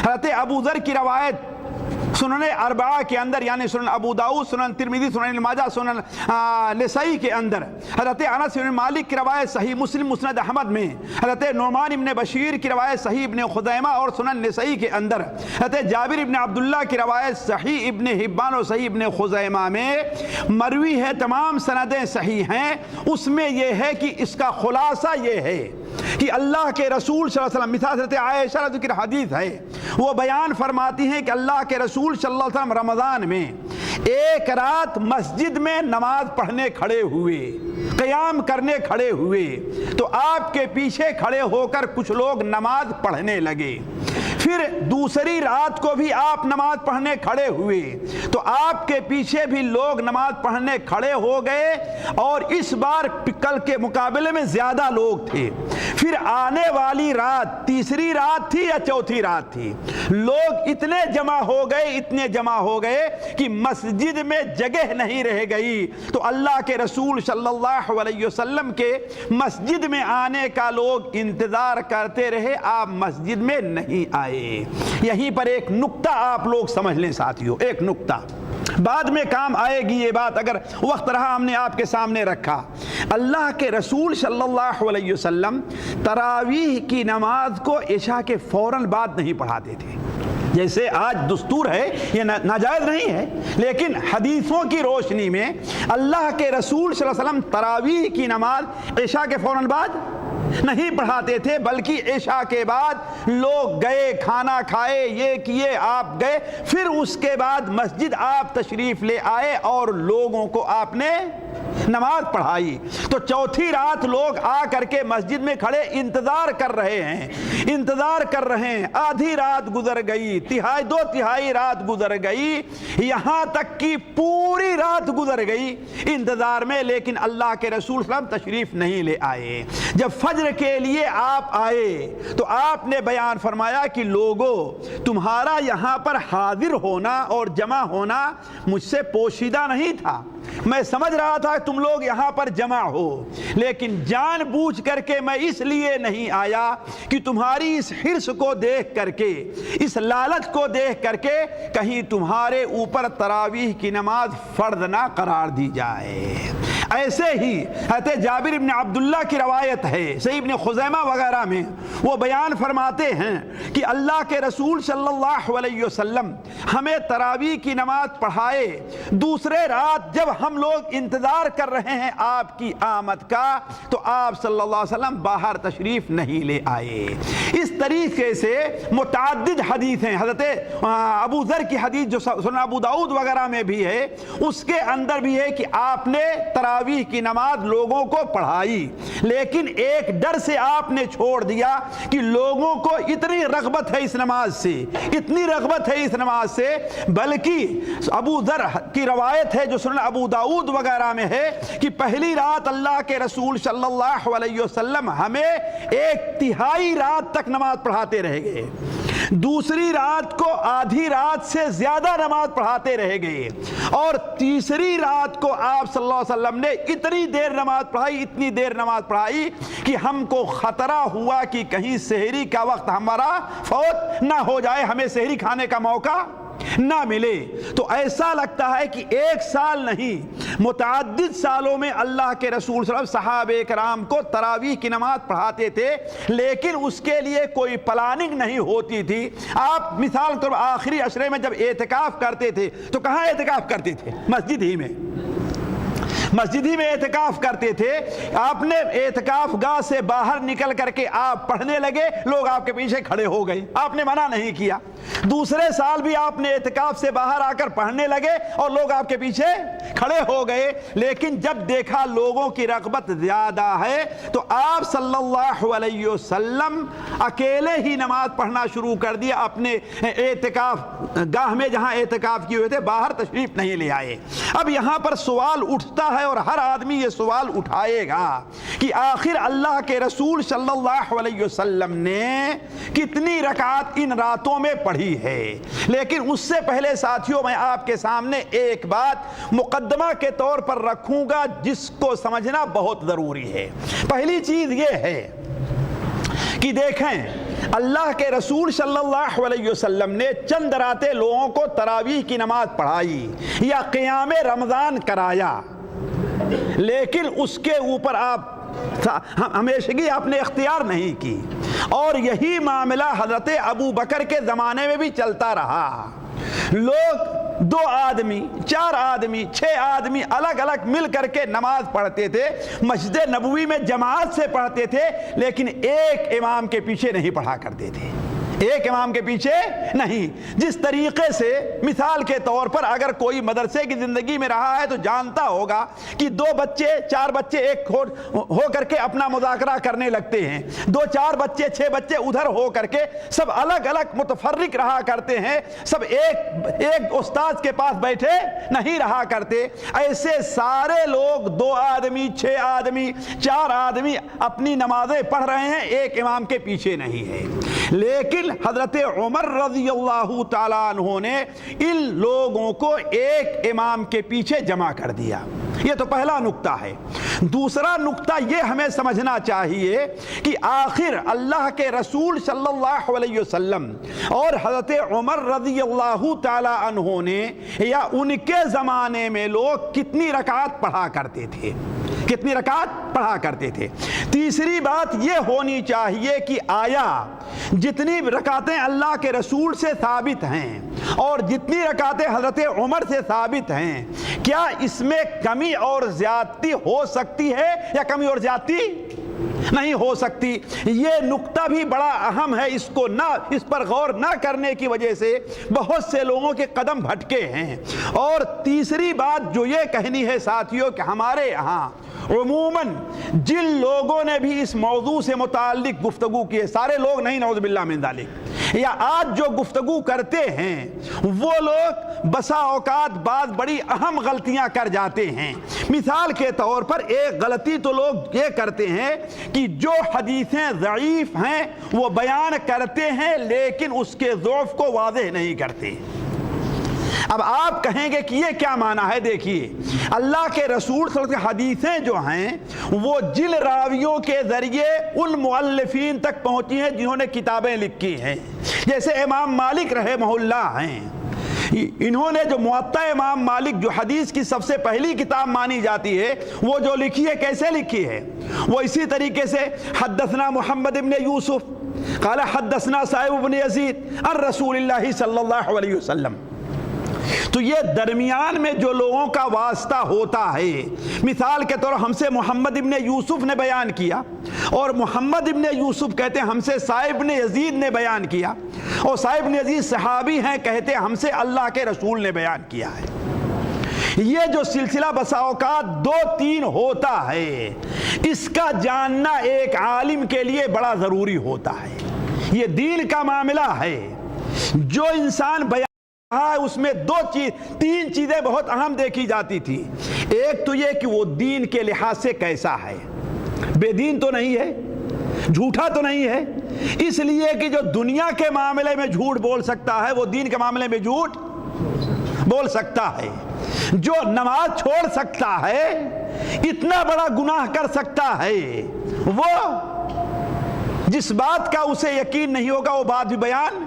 حضرت ابو ذر کی روایت سنن اربعہ کے اندر یعنی سنن ابو داؤد، سنن ترمذی، سنن ابن ماجہ، سنن نسائی کے اندر حضرت انس بن مالک کی روایت صحیح مسلم مسند احمد میں، حضرت نعمان بن بشیر کی روایت صحیح ابن خزیمہ اور سنن نسائی کے اندر، حضرت جابر بن عبداللہ کی روایت صحیح ابن حبان اور صحیح ابن خزیمہ میں مروی ہے، تمام سندیں صحیح ہیں۔ اس میں یہ ہے کہ اس کا خلاصہ یہ ہے کہ اللہ کے رسول صلی اللہ علیہ وسلم، مثال حضرت عائشہ رضی اللہ عنہا کی حدیث ہے، وہ بیان فرماتی ہیں کہ اللہ کے رسول صلی اللہ علیہ وسلم رمضان میں ایک رات مسجد میں نماز پڑھنے کھڑے ہوئے، قیام کرنے کھڑے ہوئے، تو آپ کے پیچھے کھڑے ہو کر کچھ لوگ نماز پڑھنے لگے۔ پھر دوسری رات کو بھی آپ نماز پڑھنے کھڑے ہوئے تو آپ کے پیچھے بھی لوگ نماز پڑھنے کھڑے ہو گئے، اور اس بار کل کے مقابلے میں زیادہ لوگ تھے۔ پھر آنے والی رات تیسری رات تھی یا چوتھی رات تھی، لوگ اتنے جمع ہو گئے کہ مسجد میں جگہ نہیں رہ گئی، تو اللہ کے رسول صلی اللہ علیہ وسلم کے مسجد میں آنے کا لوگ انتظار کرتے رہے، آپ مسجد میں نہیں آئے۔ یہیں پر ایک نقطہ آپ لوگ سمجھ لیں ساتھیوں، ایک نقطہ بعد میں کام آئے گی، یہ بات اگر وقت رہا ہم نے آپ کے سامنے رکھا۔ اللہ کے رسول صلی اللہ علیہ وسلم تراویح کی نماز کو عشاء کے فوراً بعد نہیں پڑھاتے تھے، جیسے آج دستور ہے، یہ ناجائز نہیں ہے، لیکن حدیثوں کی روشنی میں اللہ کے رسول صلی اللہ علیہ وسلم تراویح کی نماز عشاء کے فوراً بعد نہیں پڑھاتے تھے، بلکہ عشاء کے بعد لوگ گئے، کھانا کھائے، یہ کیے، آپ گئے، پھر اس کے بعد مسجد آپ تشریف لے آئے اور لوگوں کو آپ نے نماز پڑھائی۔ تو چوتھی رات لوگ آ کر کے مسجد میں کھڑے انتظار کر رہے ہیں، آدھی رات گزر گئی، دو تہائی رات گزر گئی، یہاں تک کہ پوری رات گزر گئی انتظار میں، لیکن اللہ کے رسول صلی اللہ علیہ وسلم تشریف نہیں لے آئے۔ جب فجر کے لیے آپ آئے تو آپ نے بیان فرمایا کہ لوگوں، تمہارا یہاں پر حاضر ہونا اور جمع ہونا مجھ سے پوشیدہ نہیں تھا، میں سمجھ رہا تھا تم لوگ یہاں پر جمع ہو، لیکن جان بوجھ کر کے میں اس لیے نہیں آیا کہ تمہاری اس حرص کو دیکھ کر کے، اس لالچ کو دیکھ کر کے کہیں تمہارے اوپر تراویح کی نماز فرض نہ قرار دی جائے۔ ایسے ہی حضرت جابر بن عبداللہ کی روایت ہے صحیح ابن خزیمہ وغیرہ میں، وہ بیان فرماتے ہیں کہ اللہ کے رسول صلی اللہ علیہ وسلم ہمیں تراویح کی نماز پڑھائے، دوسرے رات جب ہم لوگ انتظار کر رہے ہیں آپ کی آمد کا تو آپ صلی اللہ علیہ وسلم باہر تشریف نہیں لے آئے۔ اس طریقے سے متعدد حدیثیں، حضرت ابو ذر کی حدیث جو سنن ابو داؤد وغیرہ میں بھی ہے، اس کے اندر بھی ہے کہ آپ نے تراویح کی نماز لوگوں کو پڑھائی، لیکن ایک ڈر سے آپ نے چھوڑ دیا کہ لوگوں کو اتنی رغبت ہے اس نماز سے، بلکہ ابو ذر کی روایت ہے جو سنن ابو داؤد وغیرہ میں ہے کہ پہلی رات اللہ کے رسول صلی اللہ علیہ وسلم ہمیں ایک تہائی رات تک نماز پڑھاتے رہ گئے، دوسری رات کو آدھی رات سے زیادہ نماز پڑھاتے رہ گئے، اور تیسری رات کو آپ صلی اللہ علیہ وسلم نے اتنی دیر نماز پڑھائی کہ ہم کو خطرہ ہوا کہ کہیں سحری کا وقت ہمارا فوت نہ ہو جائے، ہمیں سحری کھانے کا موقع نہ ملے۔ تو ایسا لگتا ہے کہ ایک سال نہیں، متعدد سالوں میں اللہ کے رسول صلی اللہ علیہ وسلم صحابہ کرام کو تراویح کی نماز پڑھاتے تھے، لیکن اس کے لیے کوئی پلاننگ نہیں ہوتی تھی۔ آپ مثال کے طور پر آخری عشرے میں جب اعتکاف کرتے تھے تو کہاں اعتکاف کرتے تھے؟ مسجد ہی میں اعتکاف کرتے تھے۔ آپ نے اعتکاف گاہ سے باہر نکل کر کے آپ پڑھنے لگے، لوگ آپ کے پیچھے کھڑے ہو گئے، آپ نے منع نہیں کیا۔ دوسرے سال بھی آپ نے اعتکاف سے باہر آ کر پڑھنے لگے اور لوگ آپ کے پیچھے کھڑے ہو گئے، لیکن جب دیکھا لوگوں کی رغبت زیادہ ہے تو آپ صلی اللہ علیہ وسلم اکیلے ہی نماز پڑھنا شروع کر دیا، اپنے اعتکاف گاہ میں جہاں اعتکاف کیے ہوئے تھے باہر تشریف نہیں لے آئے۔ اب یہاں پر سوال اٹھتا ہے اور ہر آدمی یہ سوال اٹھائے گا کہ آخر اللہ کے رسول صلی اللہ علیہ وسلم نے کتنی رکعات ان راتوں میں پڑھی ہے؟ لیکن اس سے پہلے ساتھیوں میں آپ کے سامنے ایک بات مقدمہ کے طور پر رکھوں گا جس کو سمجھنا بہت ضروری ہے۔ پہلی چیز یہ ہے کہ دیکھیں اللہ کے رسول صلی اللہ علیہ وسلم نے چند راتیں لوگوں کو تراویح کی نماز پڑھائی یا قیام رمضان کرایا، لیکن اس کے اوپر آپ ہمیشگی آپ نے اختیار نہیں کی، اور یہی معاملہ حضرت ابو بکر کے زمانے میں بھی چلتا رہا۔ لوگ 2 آدمی 4 آدمی 6 آدمی الگ الگ مل کر کے نماز پڑھتے تھے، مسجد نبوی میں جماعت سے پڑھتے تھے، لیکن ایک امام کے پیچھے نہیں پڑھا کرتے تھے، ایک امام کے پیچھے نہیں۔ جس طریقے سے مثال کے طور پر اگر کوئی مدرسے کی زندگی میں رہا ہے تو جانتا ہوگا کہ 2 بچے 4 بچے ایک ہو کر کے اپنا مذاکرہ کرنے لگتے ہیں، 2 4 بچے 6 بچے ادھر ہو کر کے سب الگ الگ متفرق رہا کرتے ہیں، سب ایک استاد کے پاس بیٹھے نہیں رہا کرتے۔ ایسے سارے لوگ 2 آدمی 6 آدمی 4 آدمی اپنی نمازیں پڑھ رہے ہیں، ایک امام کے پیچھے نہیں ہے۔ لیکن حضرت عمر رضی اللہ تعالیٰ عنہ نے ان لوگوں کو ایک امام کے پیچھے جمع کر دیا۔ یہ تو پہلا نقطہ ہے۔ دوسرا نقطہ یہ ہمیں سمجھنا چاہیے کہ آخر اللہ کے رسول صلی اللہ علیہ وسلم اور حضرت عمر رضی اللہ تعالیٰ عنہ نے یا ان کے زمانے میں لوگ کتنی رکعت پڑھا کرتے تھے، کتنی رکعت پڑھا کرتے تھے۔ تیسری بات یہ ہونی چاہیے کہ آیا جتنی رکعتیں اللہ کے رسول سے ثابت ہیں اور جتنی رکعتیں حضرت عمر سے ثابت ہیں، کیا اس میں کمی اور زیادتی ہو سکتی ہے یا کمی اور زیادتی نہیں ہو سکتی؟ یہ نقطہ بھی بڑا اہم ہے، اس پر غور نہ کرنے کی وجہ سے بہت سے لوگوں کے قدم بھٹکے ہیں۔ اور تیسری بات جو یہ کہنی ہے ساتھیوں کہ ہمارے یہاں عموماً جن لوگوں نے بھی اس موضوع سے متعلق گفتگو کی ہے، سارے لوگ نہیں، نعوذ باللہ من ذالک، یا آج جو گفتگو کرتے ہیں وہ لوگ بسا اوقات بعض بڑی اہم غلطیاں کر جاتے ہیں۔ مثال کے طور پر ایک غلطی تو لوگ یہ کرتے ہیں کہ جو حدیثیں ضعیف ہیں وہ بیان کرتے ہیں لیکن اس کے ضعف کو واضح نہیں کرتے۔ اب آپ کہیں گے کہ یہ کیا معنی ہے؟ دیکھیے، اللہ کے رسول صلی اللہ علیہ وسلم کی حدیثیں جو ہیں وہ جن راویوں کے ذریعے ان مؤلفین تک پہنچی ہیں جنہوں نے کتابیں لکھی ہیں، جیسے امام مالک رحمہ اللہ ہیں، انہوں نے جو موطا امام مالک جو حدیث کی سب سے پہلی کتاب مانی جاتی ہے وہ جو لکھی ہے کیسے لکھی ہے؟ وہ اسی طریقے سے حدثنا محمد ابن یوسف قال حدثنا صاحب ابن یزید عن رسول اللہ صلی اللہ علیہ وسلم۔ تو یہ درمیان میں جو لوگوں کا واسطہ ہوتا ہے، مثال کے طور ہم سے محمد ابن یوسف نے بیان کیا اور محمد ابن یوسف کہتے ہیں ہم سے صاحب ابن یزید نے بیان کیا، اور صاحب ابن یزید صحابی ہیں کہتے ہیں ہم سے اللہ کے رسول نے بیان کیا ہے۔ یہ جو سلسلہ بسا اوقات 2-3 ہوتا ہے، اس کا جاننا ایک عالم کے لیے بڑا ضروری ہوتا ہے۔ یہ دین کا معاملہ ہے، جو انسان بیان اس میں 3 چیزیں بہت اہم دیکھی جاتی تھی۔ ایک تو یہ کہ وہ دین کے لحاظ سے کیسا ہے، بے دین تو نہیں ہے، جھوٹا تو نہیں ہے، اس لیے کہ جو دنیا کے معاملے میں جھوٹ بول سکتا ہے وہ دین کے معاملے میں جھوٹ بول سکتا ہے۔ جو نماز چھوڑ سکتا ہے، اتنا بڑا گناہ کر سکتا ہے، وہ جس بات کا اسے یقین نہیں ہوگا وہ بات بھی بیان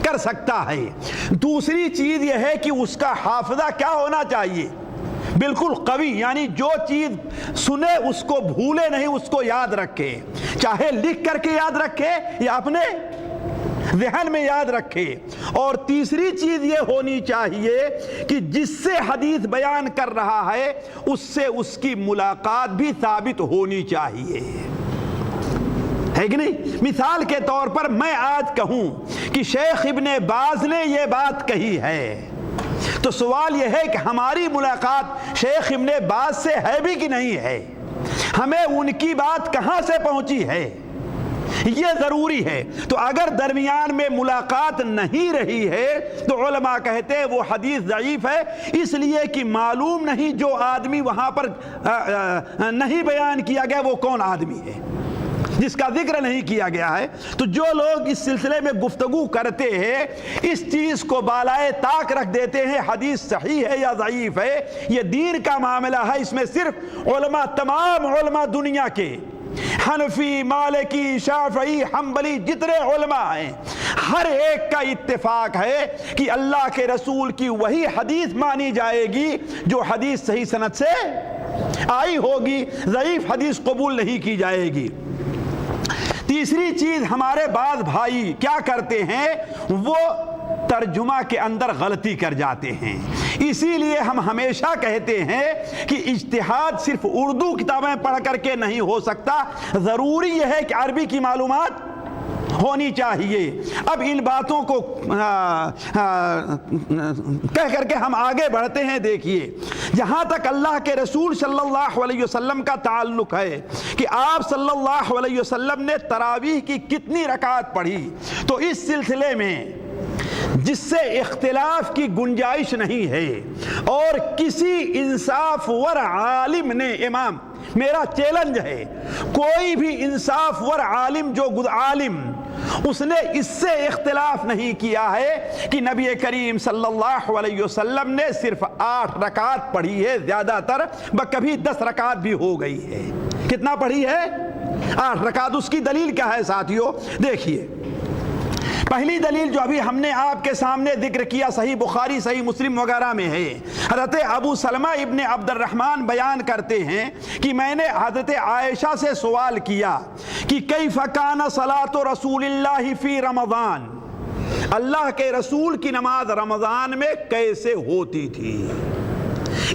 کر سکتا ہے۔ دوسری چیز یہ ہے کہ اس کا حافظہ کیا ہونا چاہیے؟ بالکل قوی، یعنی جو چیز سنے اس کو بھولے نہیں، اس کو یاد رکھے، چاہے لکھ کر کے یاد رکھے یا اپنے ذہن میں یاد رکھے۔ اور تیسری چیز یہ ہونی چاہیے کہ جس سے حدیث بیان کر رہا ہے اس سے اس کی ملاقات بھی ثابت ہونی چاہیے، ہے کہ نہیں؟ مثال کے طور پر میں آج کہوں کہ شیخ ابن باز نے یہ بات کہی ہے، تو سوال یہ ہے کہ ہماری ملاقات شیخ ابن باز سے ہے بھی کہ نہیں ہے؟ ہمیں ان کی بات کہاں سے پہنچی ہے یہ ضروری ہے۔ تو اگر درمیان میں ملاقات نہیں رہی ہے تو علماء کہتے ہیں وہ حدیث ضعیف ہے، اس لیے کہ معلوم نہیں جو آدمی وہاں پر نہیں بیان کیا گیا وہ کون آدمی ہے جس کا ذکر نہیں کیا گیا ہے۔ تو جو لوگ اس سلسلے میں گفتگو کرتے ہیں اس چیز کو بالائے طاق رکھ دیتے ہیں حدیث صحیح ہے یا ضعیف ہے، یہ دین کا معاملہ ہے، اس میں صرف علماء، تمام علماء دنیا کے حنفی، مالکی، شافعی، حنبلی جتنے علماء ہیں ہر ایک کا اتفاق ہے کہ اللہ کے رسول کی وہی حدیث مانی جائے گی جو حدیث صحیح سند سے آئی ہوگی، ضعیف حدیث قبول نہیں کی جائے گی۔ تیسری چیز، ہمارے بعض بھائی کیا کرتے ہیں، وہ ترجمہ کے اندر غلطی کر جاتے ہیں۔ اسی لیے ہم ہمیشہ کہتے ہیں کہ اجتہاد صرف اردو کتابیں پڑھ کر کے نہیں ہو سکتا، ضروری یہ ہے کہ عربی کی معلومات ہونی چاہیے۔ اب ان باتوں کو کہہ کر کے ہم آگے بڑھتے ہیں۔ دیکھیے، جہاں تک اللہ کے رسول صلی اللہ علیہ وسلم کا تعلق ہے کہ آپ صلی اللہ علیہ وسلم نے تراویح کی کتنی رکعات پڑھی، تو اس سلسلے میں جس سے اختلاف کی گنجائش نہیں ہے اور کسی انصاف ور عالم نے، امام میرا چیلنج ہے، کوئی بھی انصاف ور عالم جو عالم اس نے اس سے اختلاف نہیں کیا ہے کہ نبی کریم صلی اللہ علیہ وسلم نے صرف 8 رکعت پڑھی ہے، زیادہ تر کبھی 10 رکعت بھی ہو گئی ہے۔ کتنا پڑھی ہے؟ 8 رکعت۔ اس کی دلیل کیا ہے ساتھیو؟ دیکھیے، پہلی دلیل جو ابھی ہم نے آپ کے سامنے ذکر کیا، صحیح بخاری، صحیح مسلم وغیرہ میں ہے۔ حضرت ابو سلمہ ابن عبد الرحمن بیان کرتے ہیں کہ میں نے حضرت عائشہ سے سوال کیا کہ کیف کان صلاۃ رسول اللہ فی رمضان، اللہ کے رسول کی نماز رمضان میں کیسے ہوتی تھی؟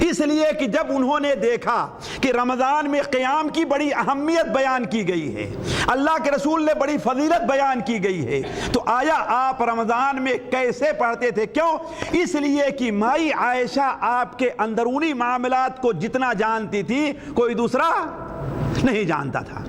اس لیے کہ جب انہوں نے دیکھا کہ رمضان میں قیام کی بڑی اہمیت بیان کی گئی ہے، اللہ کے رسول نے بڑی فضیلت بیان کی گئی ہے، تو آیا آپ رمضان میں کیسے پڑھتے تھے؟ کیوں؟ اس لیے کہ مائی عائشہ آپ کے اندرونی معاملات کو جتنا جانتی تھی کوئی دوسرا نہیں جانتا تھا۔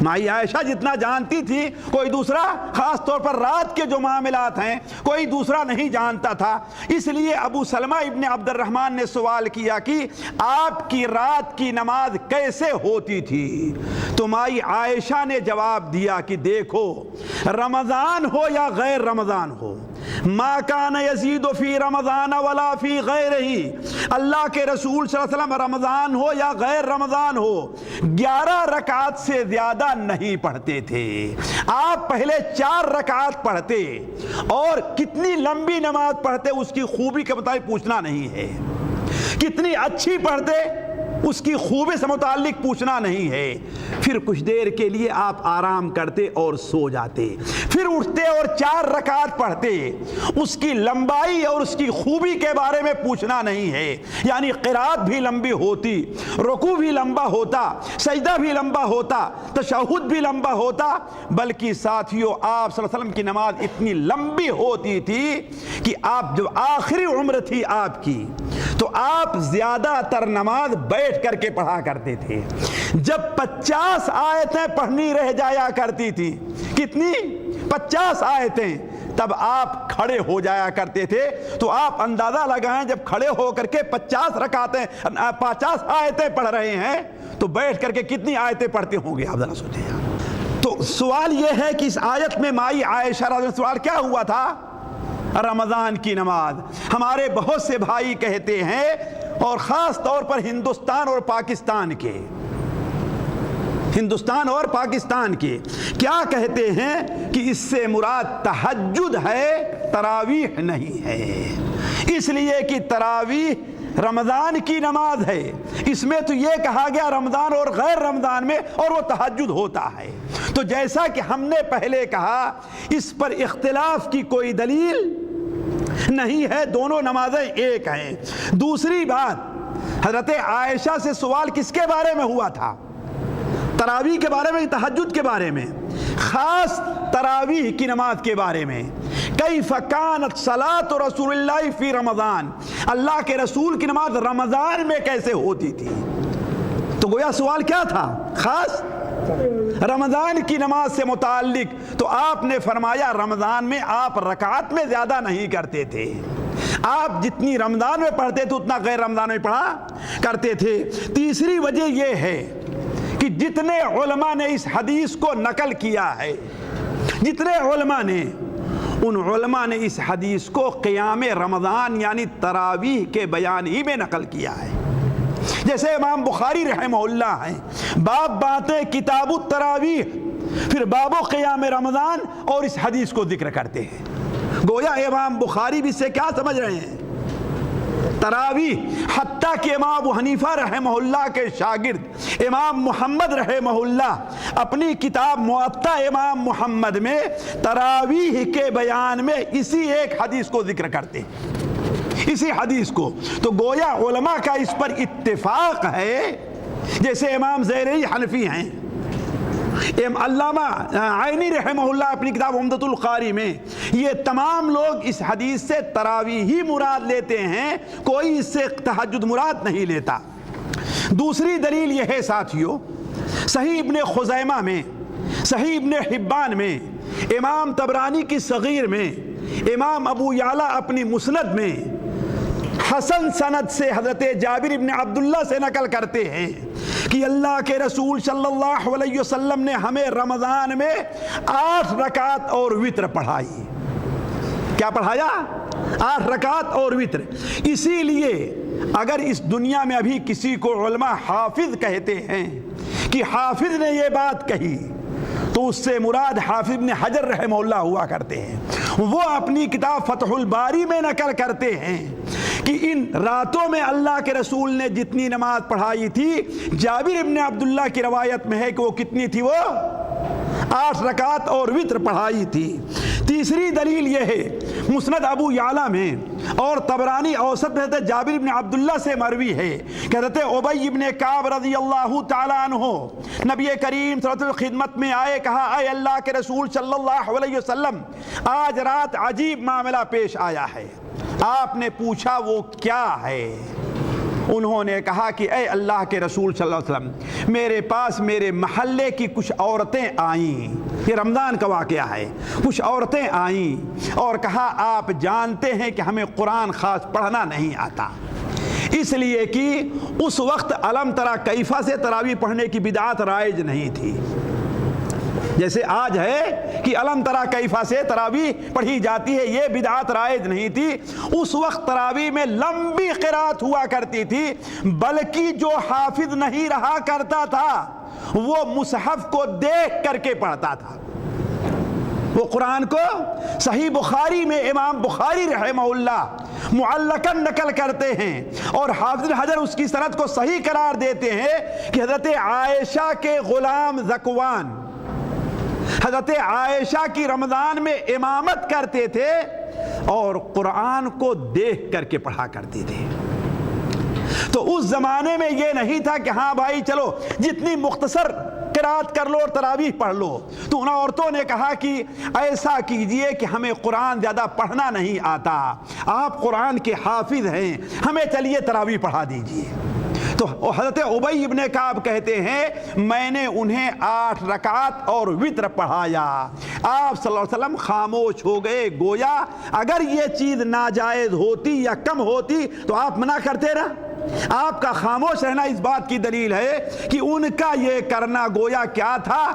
مائی عائشہ جتنا جانتی تھی کوئی دوسرا، خاص طور پر رات کے جو معاملات ہیں، کوئی دوسرا نہیں جانتا تھا۔ اس لیے ابو سلمہ ابن عبد الرحمن نے سوال کیا کہ آپ کی رات کی نماز کیسے ہوتی تھی؟ تو مائی عائشہ نے جواب دیا کہ دیکھو، رمضان ہو یا غیر رمضان ہو، ما کان یزید فی رمضان ولا فی غیرہ، اللہ کے رسول صلی اللہ علیہ وسلم رمضان ہو یا غیر رمضان ہو 11 رکعت سے زیادہ نہیں پڑھتے تھے۔ آپ پہلے 4 رکعت پڑھتے اور کتنی لمبی نماز پڑھتے اس کی خوبی کے مطابق پوچھنا نہیں ہے، کتنی اچھی پڑھتے اس کی خوبی سے متعلق پوچھنا نہیں ہے۔ پھر کچھ دیر کے لیے آپ آرام کرتے اور سو جاتے، پھر اٹھتے اور 4 رکعت پڑھتے، اس کی لمبائی اور اس کی خوبی کے بارے میں پوچھنا نہیں ہے، یعنی قرات بھی لمبی ہوتی، رکوع بھی لمبا ہوتا، سجدہ بھی لمبا ہوتا، تشہد بھی لمبا ہوتا، بلکہ ساتھیوں آپ صلی اللہ علیہ وسلم کی نماز اتنی لمبی ہوتی تھی کہ آپ جب آخری عمر تھی آپ کی تو آپ زیادہ تر نماز بیٹھ کر کے پڑھا کرتے تھے۔ جب 50 آیتیں پڑھنی رہ جایا کرتی تھی، کتنی؟ 50 آیتیں، تب آپ کھڑے ہو جایا کرتے تھے۔ تو آپ اندازہ لگائیں جب کھڑے ہو کر کے 50 آیتیں پڑھ رہے ہیں تو بیٹھ کر کے کتنی آیتیں پڑھتے ہوں گے آپ ذرا سوچیں۔ تو سوال یہ ہے کہ اس آیت میں مائی عائشہ رضی اللہ عنہا سوال کیا ہوا تھا؟ رمضان کی نماز۔ ہمارے بہت سے بھائی کہتے ہیں، اور خاص طور پر ہندوستان اور پاکستان کے کیا کہتے ہیں کہ اس سے مراد تہجد ہے، تراویح نہیں ہے، اس لیے کہ تراویح رمضان کی نماز ہے، اس میں تو یہ کہا گیا رمضان اور غیر رمضان میں، اور وہ تہجد ہوتا ہے۔ تو جیسا کہ ہم نے پہلے کہا، اس پر اختلاف کی کوئی دلیل نہیں ہے، دونوں نمازیں ایک ہیں۔ دوسری بات، حضرت عائشہ سے سوال کس کے بارے میں ہوا تھا؟ تراویح کے بارے میں، تہجد کے بارے میں، خاص تراویح کی نماز کے بارے میں۔ کیف کانت صلاۃ رسول اللہ فی رمضان، اللہ کے رسول کی نماز رمضان میں کیسے ہوتی تھی؟ تو گویا سوال کیا تھا؟ خاص رمضان کی نماز سے متعلق۔ تو آپ نے فرمایا رمضان میں آپ رکعت میں زیادہ نہیں کرتے تھے، آپ جتنی رمضان میں پڑھتے تھے اتنا غیر رمضان میں پڑھا کرتے تھے۔ تیسری وجہ یہ ہے کہ جتنے علماء نے اس حدیث کو نقل کیا ہے، جتنے علماء نے، ان علماء نے اس حدیث کو قیام رمضان یعنی تراویح کے بیان ہی میں نقل کیا ہے۔ جیسے امام بخاری رحمہ اللہ ہیں، باب باتیں کتاب التراویح، پھر باب و قیام رمضان اور اس حدیث کو ذکر کرتے ہیں۔ گویا امام بخاری بھی سے کیا سمجھ رہے ہیں؟ تراویح، حتیٰ کہ امام ابو حنیفہ رحمہ اللہ کے شاگرد امام محمد رحمہ اللہ اپنی کتاب موطا امام محمد میں تراویح کے بیان میں اسی ایک حدیث کو ذکر کرتے ہیں، اسی حدیث کو۔ تو گویا علماء کا اس پر اتفاق ہے، جیسے امام زیرعی حنفی ہیں، علامہ عینی رحمہ اللہ اپنی کتاب عمدۃ القاری میں یہ تمام لوگ اس حدیث سے تراویح ہی مراد لیتے ہیں، کوئی اس سے تہجد مراد نہیں لیتا۔ دوسری دلیل یہ ہے ساتھیو، صحیح ابن خزیمہ میں، صحیح ابن حبان میں، امام طبرانی کی صغیر میں، امام ابو یعلا اپنی مسند میں حسن سند سے حضرت جابر ابن عبداللہ سے نقل کرتے ہیں کہ اللہ کے رسول صلی اللہ علیہ وسلم نے ہمیں رمضان میں 8 رکعت اور وتر پڑھائی۔ کیا پڑھایا؟ 8 رکعت اور وتر۔ اسی لیے اگر اس دنیا میں ابھی کسی کو علماء حافظ کہتے ہیں کہ حافظ نے یہ بات کہی، تو اس سے مراد حافظ ابن حجر رحمہ اللہ ہوا کرتے ہیں۔ وہ اپنی کتاب فتح الباری میں نقل کرتے ہیں کہ ان راتوں میں اللہ کے رسول نے جتنی نماز پڑھائی تھی، جابر ابن عبداللہ کی روایت میں ہے کہ وہ کتنی تھی، وہ 8 رکعت اور وتر پڑھائی تھی۔ تیسری دلیل یہ ہے، مسند ابو یعلا میں اور طبرانی اوسط میں حضرت جابر ابن عبداللہ سے مروی ہے کہ حضرت ابی ابن کعب رضی اللہ تعالیٰ عنہ نبی کریم صلی اللہ علیہ وسلم خدمت میں آئے، کہا اے اللہ کے رسول صلی اللہ علیہ وسلم، آج رات عجیب معاملہ پیش آیا ہے۔ آپ نے پوچھا وہ کیا ہے؟ انہوں نے کہا کہ اے اللہ کے رسول صلی اللہ علیہ وسلم، میرے پاس میرے محلے کی کچھ عورتیں آئیں، یہ رمضان کا واقعہ ہے، کچھ عورتیں آئیں اور کہا آپ جانتے ہیں کہ ہمیں قرآن خاص پڑھنا نہیں آتا، اس لیے کہ اس وقت الم تری کیفہ سے تراویح پڑھنے کی بدعت رائج نہیں تھی، جیسے آج ہے کہ الم تری کیفہ سے تراویح پڑھی جاتی ہے، یہ بدعت رائج نہیں تھی۔ اس وقت تراویح میں لمبی قرات ہوا کرتی تھی، بلکہ جو حافظ نہیں رہا کرتا تھا وہ مصحف کو دیکھ کر کے پڑھتا تھا۔ وہ قرآن کو صحیح بخاری میں امام بخاری رحمہ اللہ معلقاً نقل کرتے ہیں اور حافظ حجر اس کی سند کو صحیح قرار دیتے ہیں کہ حضرت عائشہ کے غلام ذکوان حضرت عائشہ کی رمضان میں امامت کرتے تھے اور قرآن کو دیکھ کر کے پڑھا کرتے تھے۔ تو اس زمانے میں یہ نہیں تھا کہ ہاں بھائی چلو جتنی مختصر قرات کر لو اور تراویح پڑھ لو۔ تو ان عورتوں نے کہا کہ ایسا کیجئے کہ ہمیں قرآن زیادہ پڑھنا نہیں آتا، آپ قرآن کے حافظ ہیں، ہمیں چلیے تراویح پڑھا دیجئے۔ تو حضرت ابی ابن کعب کہتے ہیں میں نے انہیں 8 رکعت اور وتر پڑھایا، آپ صلی اللہ علیہ وسلم خاموش ہو گئے، گویا اگر یہ چیز ناجائز ہوتی یا کم ہوتی تو آپ منع کرتے نا۔ آپ کا خاموش رہنا اس بات کی دلیل ہے کہ ان کا یہ کرنا گویا کیا تھا،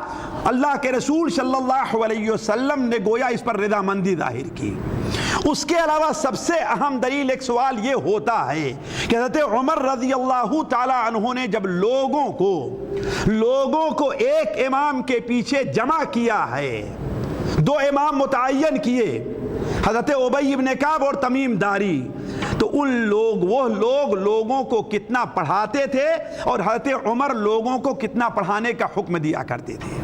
اللہ کے رسول صلی اللہ علیہ وسلم نے گویا اس پر رضامندی ظاہر کی۔ اس کے علاوہ سب سے اہم دلیل ایک سوال یہ ہوتا ہے کہ حضرت عمر رضی اللہ تعالی عنہ نے جب لوگوں کو ایک امام کے پیچھے جمع کیا ہے، 2 امام متعین کیے، حضرت ابی ابن کعب اور تمیم داری، تو وہ لوگ لوگوں کو کتنا پڑھاتے تھے اور حضرت عمر لوگوں کو کتنا پڑھانے کا حکم دیا کرتے تھے۔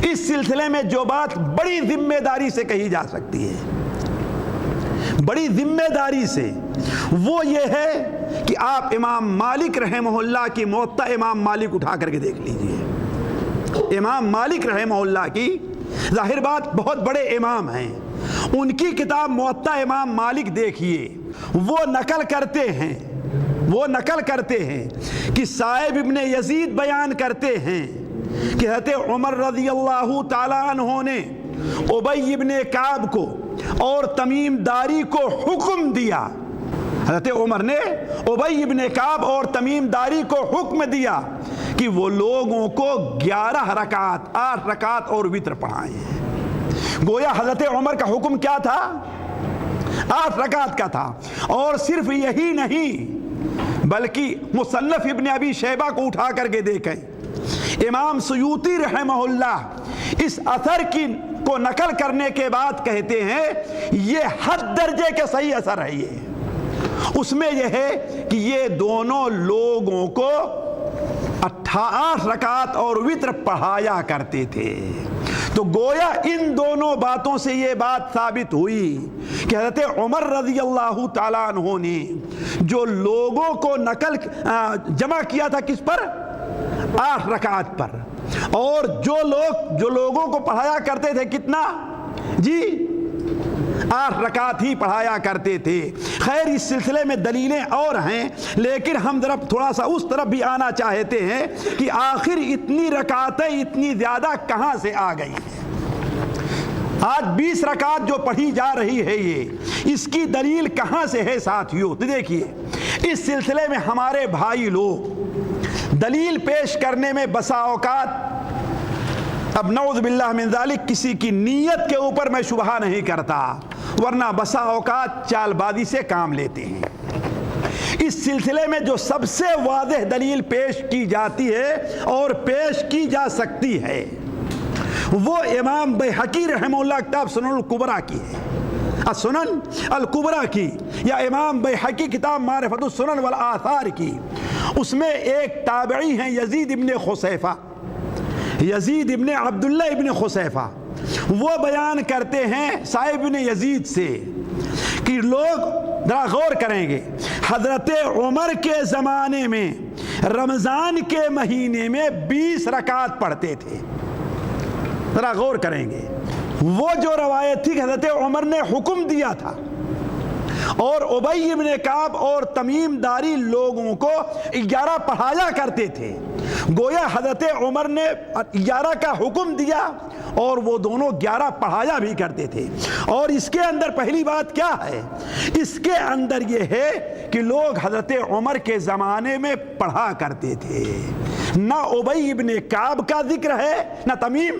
اس سلسلے میں جو بات بڑی ذمہ داری سے کہی جا سکتی ہے، بڑی ذمہ داری سے، وہ یہ ہے کہ آپ امام مالک رحمہ اللہ کی موطا امام مالک اٹھا کر کے دیکھ لیجئے۔ امام مالک رحمہ اللہ کی ظاہر بات بہت بڑے امام ہیں، ان کی کتاب موطا امام مالک دیکھیے، وہ نقل کرتے ہیں کہ صائب ابن یزید بیان کرتے ہیں کہ حضرت عمر رضی اللہ تعالی عنہ نے ابی ابن کعب کو اور تمیم داری کو حکم دیا، حضرت عمر نے ابی ابن کعب اور تمیم داری کو حکم دیا کہ وہ لوگوں کو 11 رکعت 8 رکعت اور وتر پڑھائیں۔ گویا حضرت عمر کا حکم کیا تھا؟ 8 رکعت کا تھا۔ اور صرف یہی نہیں، بلکہ مصنف ابن ابی شیبہ کو اٹھا کر کے دیکھیں، امام سیوطی رحمہ اللہ اس اثر کو نقل کرنے کے بعد کہتے ہیں یہ حد درجے کے صحیح اثر ہے۔ یہ اس میں یہ ہے کہ یہ دونوں لوگوں کو 8 رکعت اور وتر پڑھایا کرتے تھے۔ تو گویا ان دونوں باتوں سے یہ بات ثابت ہوئی کہ حضرت عمر رضی اللہ تعالیٰ عنہ نے جو لوگوں کو جمع کیا تھا کس پر؟ 8 رکعت پر، اور جو لوگوں کو پڑھایا کرتے تھے کتنا؟ جی 8 رکعت ہی پڑھایا کرتے تھے۔ خیر اس سلسلے میں دلیلیں اور ہیں، لیکن ہم ذرا تھوڑا سا اس طرف بھی آنا چاہتے ہیں کہ آخر اتنی رکعتیں اتنی زیادہ کہاں سے آ گئی ہیں؟ آج 20 رکعت جو پڑھی جا رہی ہے اس کی دلیل کہاں سے ہے ساتھیوں؟ تو دیکھیے اس سلسلے میں ہمارے بھائی لوگ دلیل پیش کرنے میں بسا اوقات، اب نعوذ باللہ من ذالک کسی کی نیت کے اوپر میں شبہ نہیں کرتا، ورنہ بسا اوقات چال بازی سے کام لیتے ہیں۔ اس سلسلے میں جو سب سے واضح دلیل پیش کی جاتی ہے اور پیش کی جا سکتی ہے وہ امام بیہقی رحمہ اللہ کتاب سنن الکبریٰ کی ہے، السنن الکبریٰ کی، یا امام بیہقی کتاب معرفت السنن والآثار کی۔ اس میں ایک تابعی ہیں یزید ابن خصیفہ، یزید ابن عبداللہ ابن خصیفہ، وہ بیان کرتے ہیں صاحب ابن یزید سے کہ لوگ ذرا غور کریں گے، حضرت عمر کے زمانے میں رمضان کے مہینے میں 20 رکعت پڑھتے تھے۔ ذرا غور کریں گے، وہ جو روایت تھی کہ حضرت عمر نے حکم دیا تھا اور ابی ابن کعب اور تمیم داری لوگوں کو 11 پڑھایا کرتے تھے، گویا حضرت عمر نے 11 کا حکم دیا اور وہ دونوں 11 پڑھایا بھی کرتے تھے۔ اور اس کے اندر پہلی بات کیا ہے؟ اس کے اندر یہ ہے کہ لوگ حضرت عمر کے زمانے میں پڑھا کرتے تھے، نہ ابی ابن کعب کا ذکر ہے نہ تمیم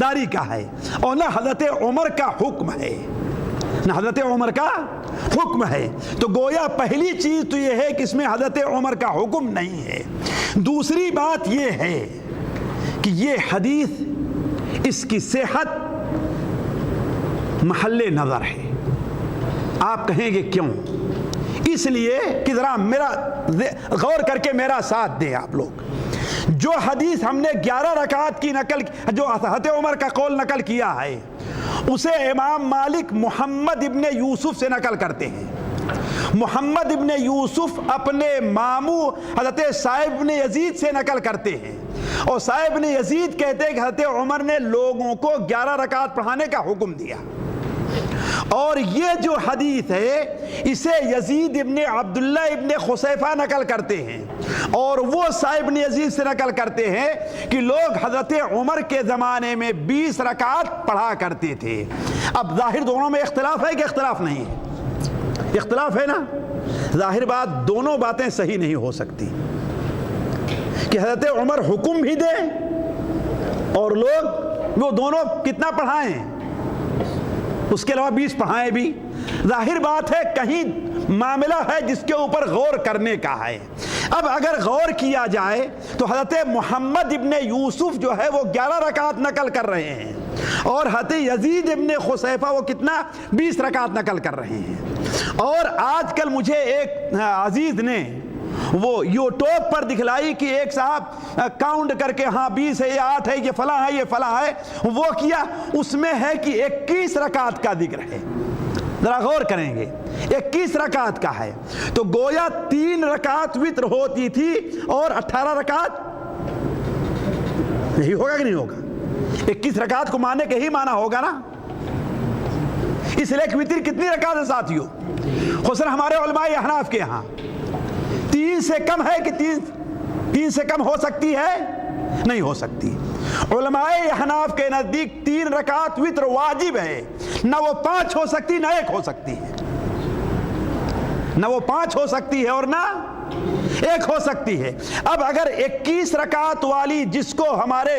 داری کا ہے، اور نہ حضرت عمر کا حکم ہے، نہ حضرت عمر کا حکم ہے۔ تو گویا پہلی چیز تو یہ ہے کہ اس میں حضرت عمر کا حکم نہیں ہے۔ دوسری بات یہ ہے کہ یہ حدیث اس کی صحت محل نظر ہے۔ آپ کہیں گے کیوں؟ اس لیے کہ ذرا میرا غور کر کے میرا ساتھ دیں آپ لوگ۔ جو حدیث ہم نے 11 رکعت کی نقل، جو حضرت عمر کا قول نقل کیا ہے، اسے امام مالک محمد ابن یوسف سے نقل کرتے ہیں۔ محمد ابن یوسف اپنے ماموں حضرت صاحب ابن یزید سے نقل کرتے ہیں، اور صاحب ابن یزید کہتے ہیں کہ حضرت عمر نے لوگوں کو 11 رکعت پڑھانے کا حکم دیا۔ اور یہ جو حدیث ہے اسے یزید ابن عبداللہ ابن خصیفہ نقل کرتے ہیں، اور وہ صاحب ابن یزید سے نقل کرتے ہیں کہ لوگ حضرت عمر کے زمانے میں 20 رکعت پڑھا کرتے تھے۔ اب ظاہر دونوں میں اختلاف ہے کہ اختلاف نہیں ہے؟ اختلاف ہے نا؟ ظاہر بات دونوں باتیں صحیح نہیں ہو سکتی کہ حضرت عمر حکم بھی دے اور لوگ وہ دونوں کتنا پڑھائیں، اس کے علاوہ 20 پڑھائیں بھی۔ ظاہر بات ہے کہیں معاملہ ہے جس کے اوپر غور کرنے کا ہے۔ اب اگر غور کیا جائے تو حضرت محمد ابن یوسف جو ہے وہ 11 رکعت نقل کر رہے ہیں، اور حضرت یزید ابن خصیفہ وہ کتنا 20 رکعت نقل کر رہے ہیں۔ اور آج کل مجھے ایک عزیز نے وہ یوٹیوب پر دکھلائی کہ ایک صاحب کاؤنٹ کر کے ہاں 20 ہے، یہ 8 ہے، یہ فلاں ہے، یہ فلاں ہے، وہ کیا اس میں ہے کہ 21 رکعت کا ذکر ہے۔ ذرا غور کریں گے، 21 رکعت کا ہے، تو گویا 3 رکعت وتر ہوتی تھی اور 18 رکعت نہیں ہوگا کہ نہیں ہوگا؟ 21 رکعت کو ماننے کے ہی مانا ہوگا نا۔ اس لیے وتر کتنی رکعت ہے ساتھیوں؟ خصوصاً ہمارے علماء احناف کے یہاں 3 سے کم ہے کہ 3 سے کم ہو سکتی ہے؟ نہیں ہو سکتی۔ علماء احناف کے نزدیک 3 رکعت وتر واجب ہے، نہ وہ 5 ہو سکتی نہ 1 ہو سکتی ہے، نہ وہ 5 ہو سکتی ہے اور نہ 1 ہو سکتی ہے۔ اب اگر 21 رکعت والی جس کو ہمارے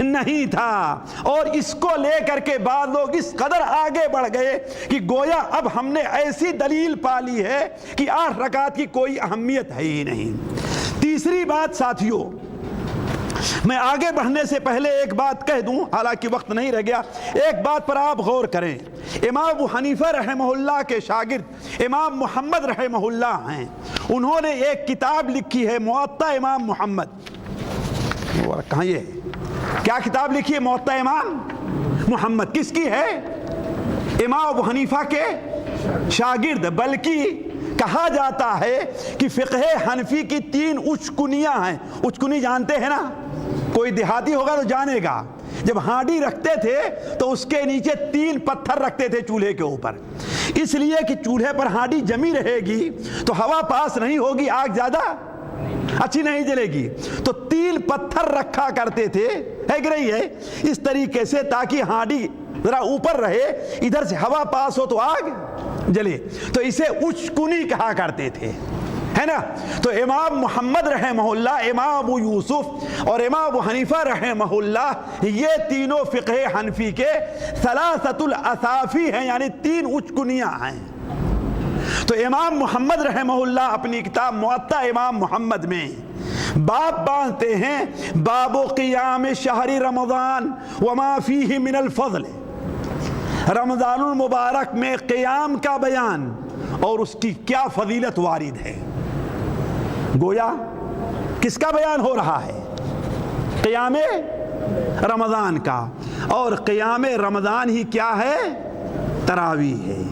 نہیں تھا. اور اس کو لے کر کے بعض لوگ اس قدر آگے بڑھ گئے کہ گویا اب ہم نے ایسی دلیل پالی ہے کہ 8 رکعت کی کوئی اہمیت ہے ہی نہیں. تیسری بات ساتھیوں، میں آگے بڑھنے سے پہلے ایک بات کہہ دوں، حالانکہ وقت نہیں رہ گیا. ایک بات پر آپ غور کریں. امام ابو حنیفہ رحمہ اللہ کے شاگرد امام محمد رحمہ اللہ ہیں. انہوں نے ایک کتاب لکھی ہے موطا امام محمد. کہاں یہ ہے؟ کیا کتاب لکھی ہے؟ موطا امام محمد. کس کی ہے؟ امام ابو حنیفہ کے شاگرد. بلکہ کہا جاتا ہے کہ فقہ حنفی کی 3 اچکنیاں ہیں. اچکنی جانتے ہیں نا؟ کوئی دیہاتی ہوگا تو جانے گا. جب ہانڈی رکھتے تھے تو اس کے نیچے 3 پتھر رکھتے تھے چولہے کے اوپر، اس لیے کہ چولہے پر ہانڈی جمی رہے گی تو ہوا پاس نہیں ہوگی، آگ زیادہ اچھی نہیں جلے گی. تو 3 پتھر رکھا کرتے تھے، ہے کہ نہیں ہے؟ اس طریقے سے تاکہ ہانڈی ذرا اوپر رہے، ادھر سے ہوا پاس ہو تو آگ جلے. تو اسے اچکنی کہا کرتے تھے، ہے نا؟ تو امام محمد رحمہ اللہ، امام ابو یوسف اور امام ابو حنیفہ رحمہ اللہ، یہ تینوں فقہ حنفی کے ثلاثۃ الاصافی ہیں، یعنی 3 اچکنیاں ہیں. تو امام محمد رحمہ اللہ اپنی کتاب موطا امام محمد میں باب باندھتے ہیں، باب قیام شہر رمضان وما فیہ من الفضل. رمضان المبارک میں قیام کا بیان اور اس کی کیا فضیلت وارد ہے. گویا کس کا بیان ہو رہا ہے؟ قیام رمضان کا. اور قیام رمضان ہی کیا ہے؟ تراویح ہے.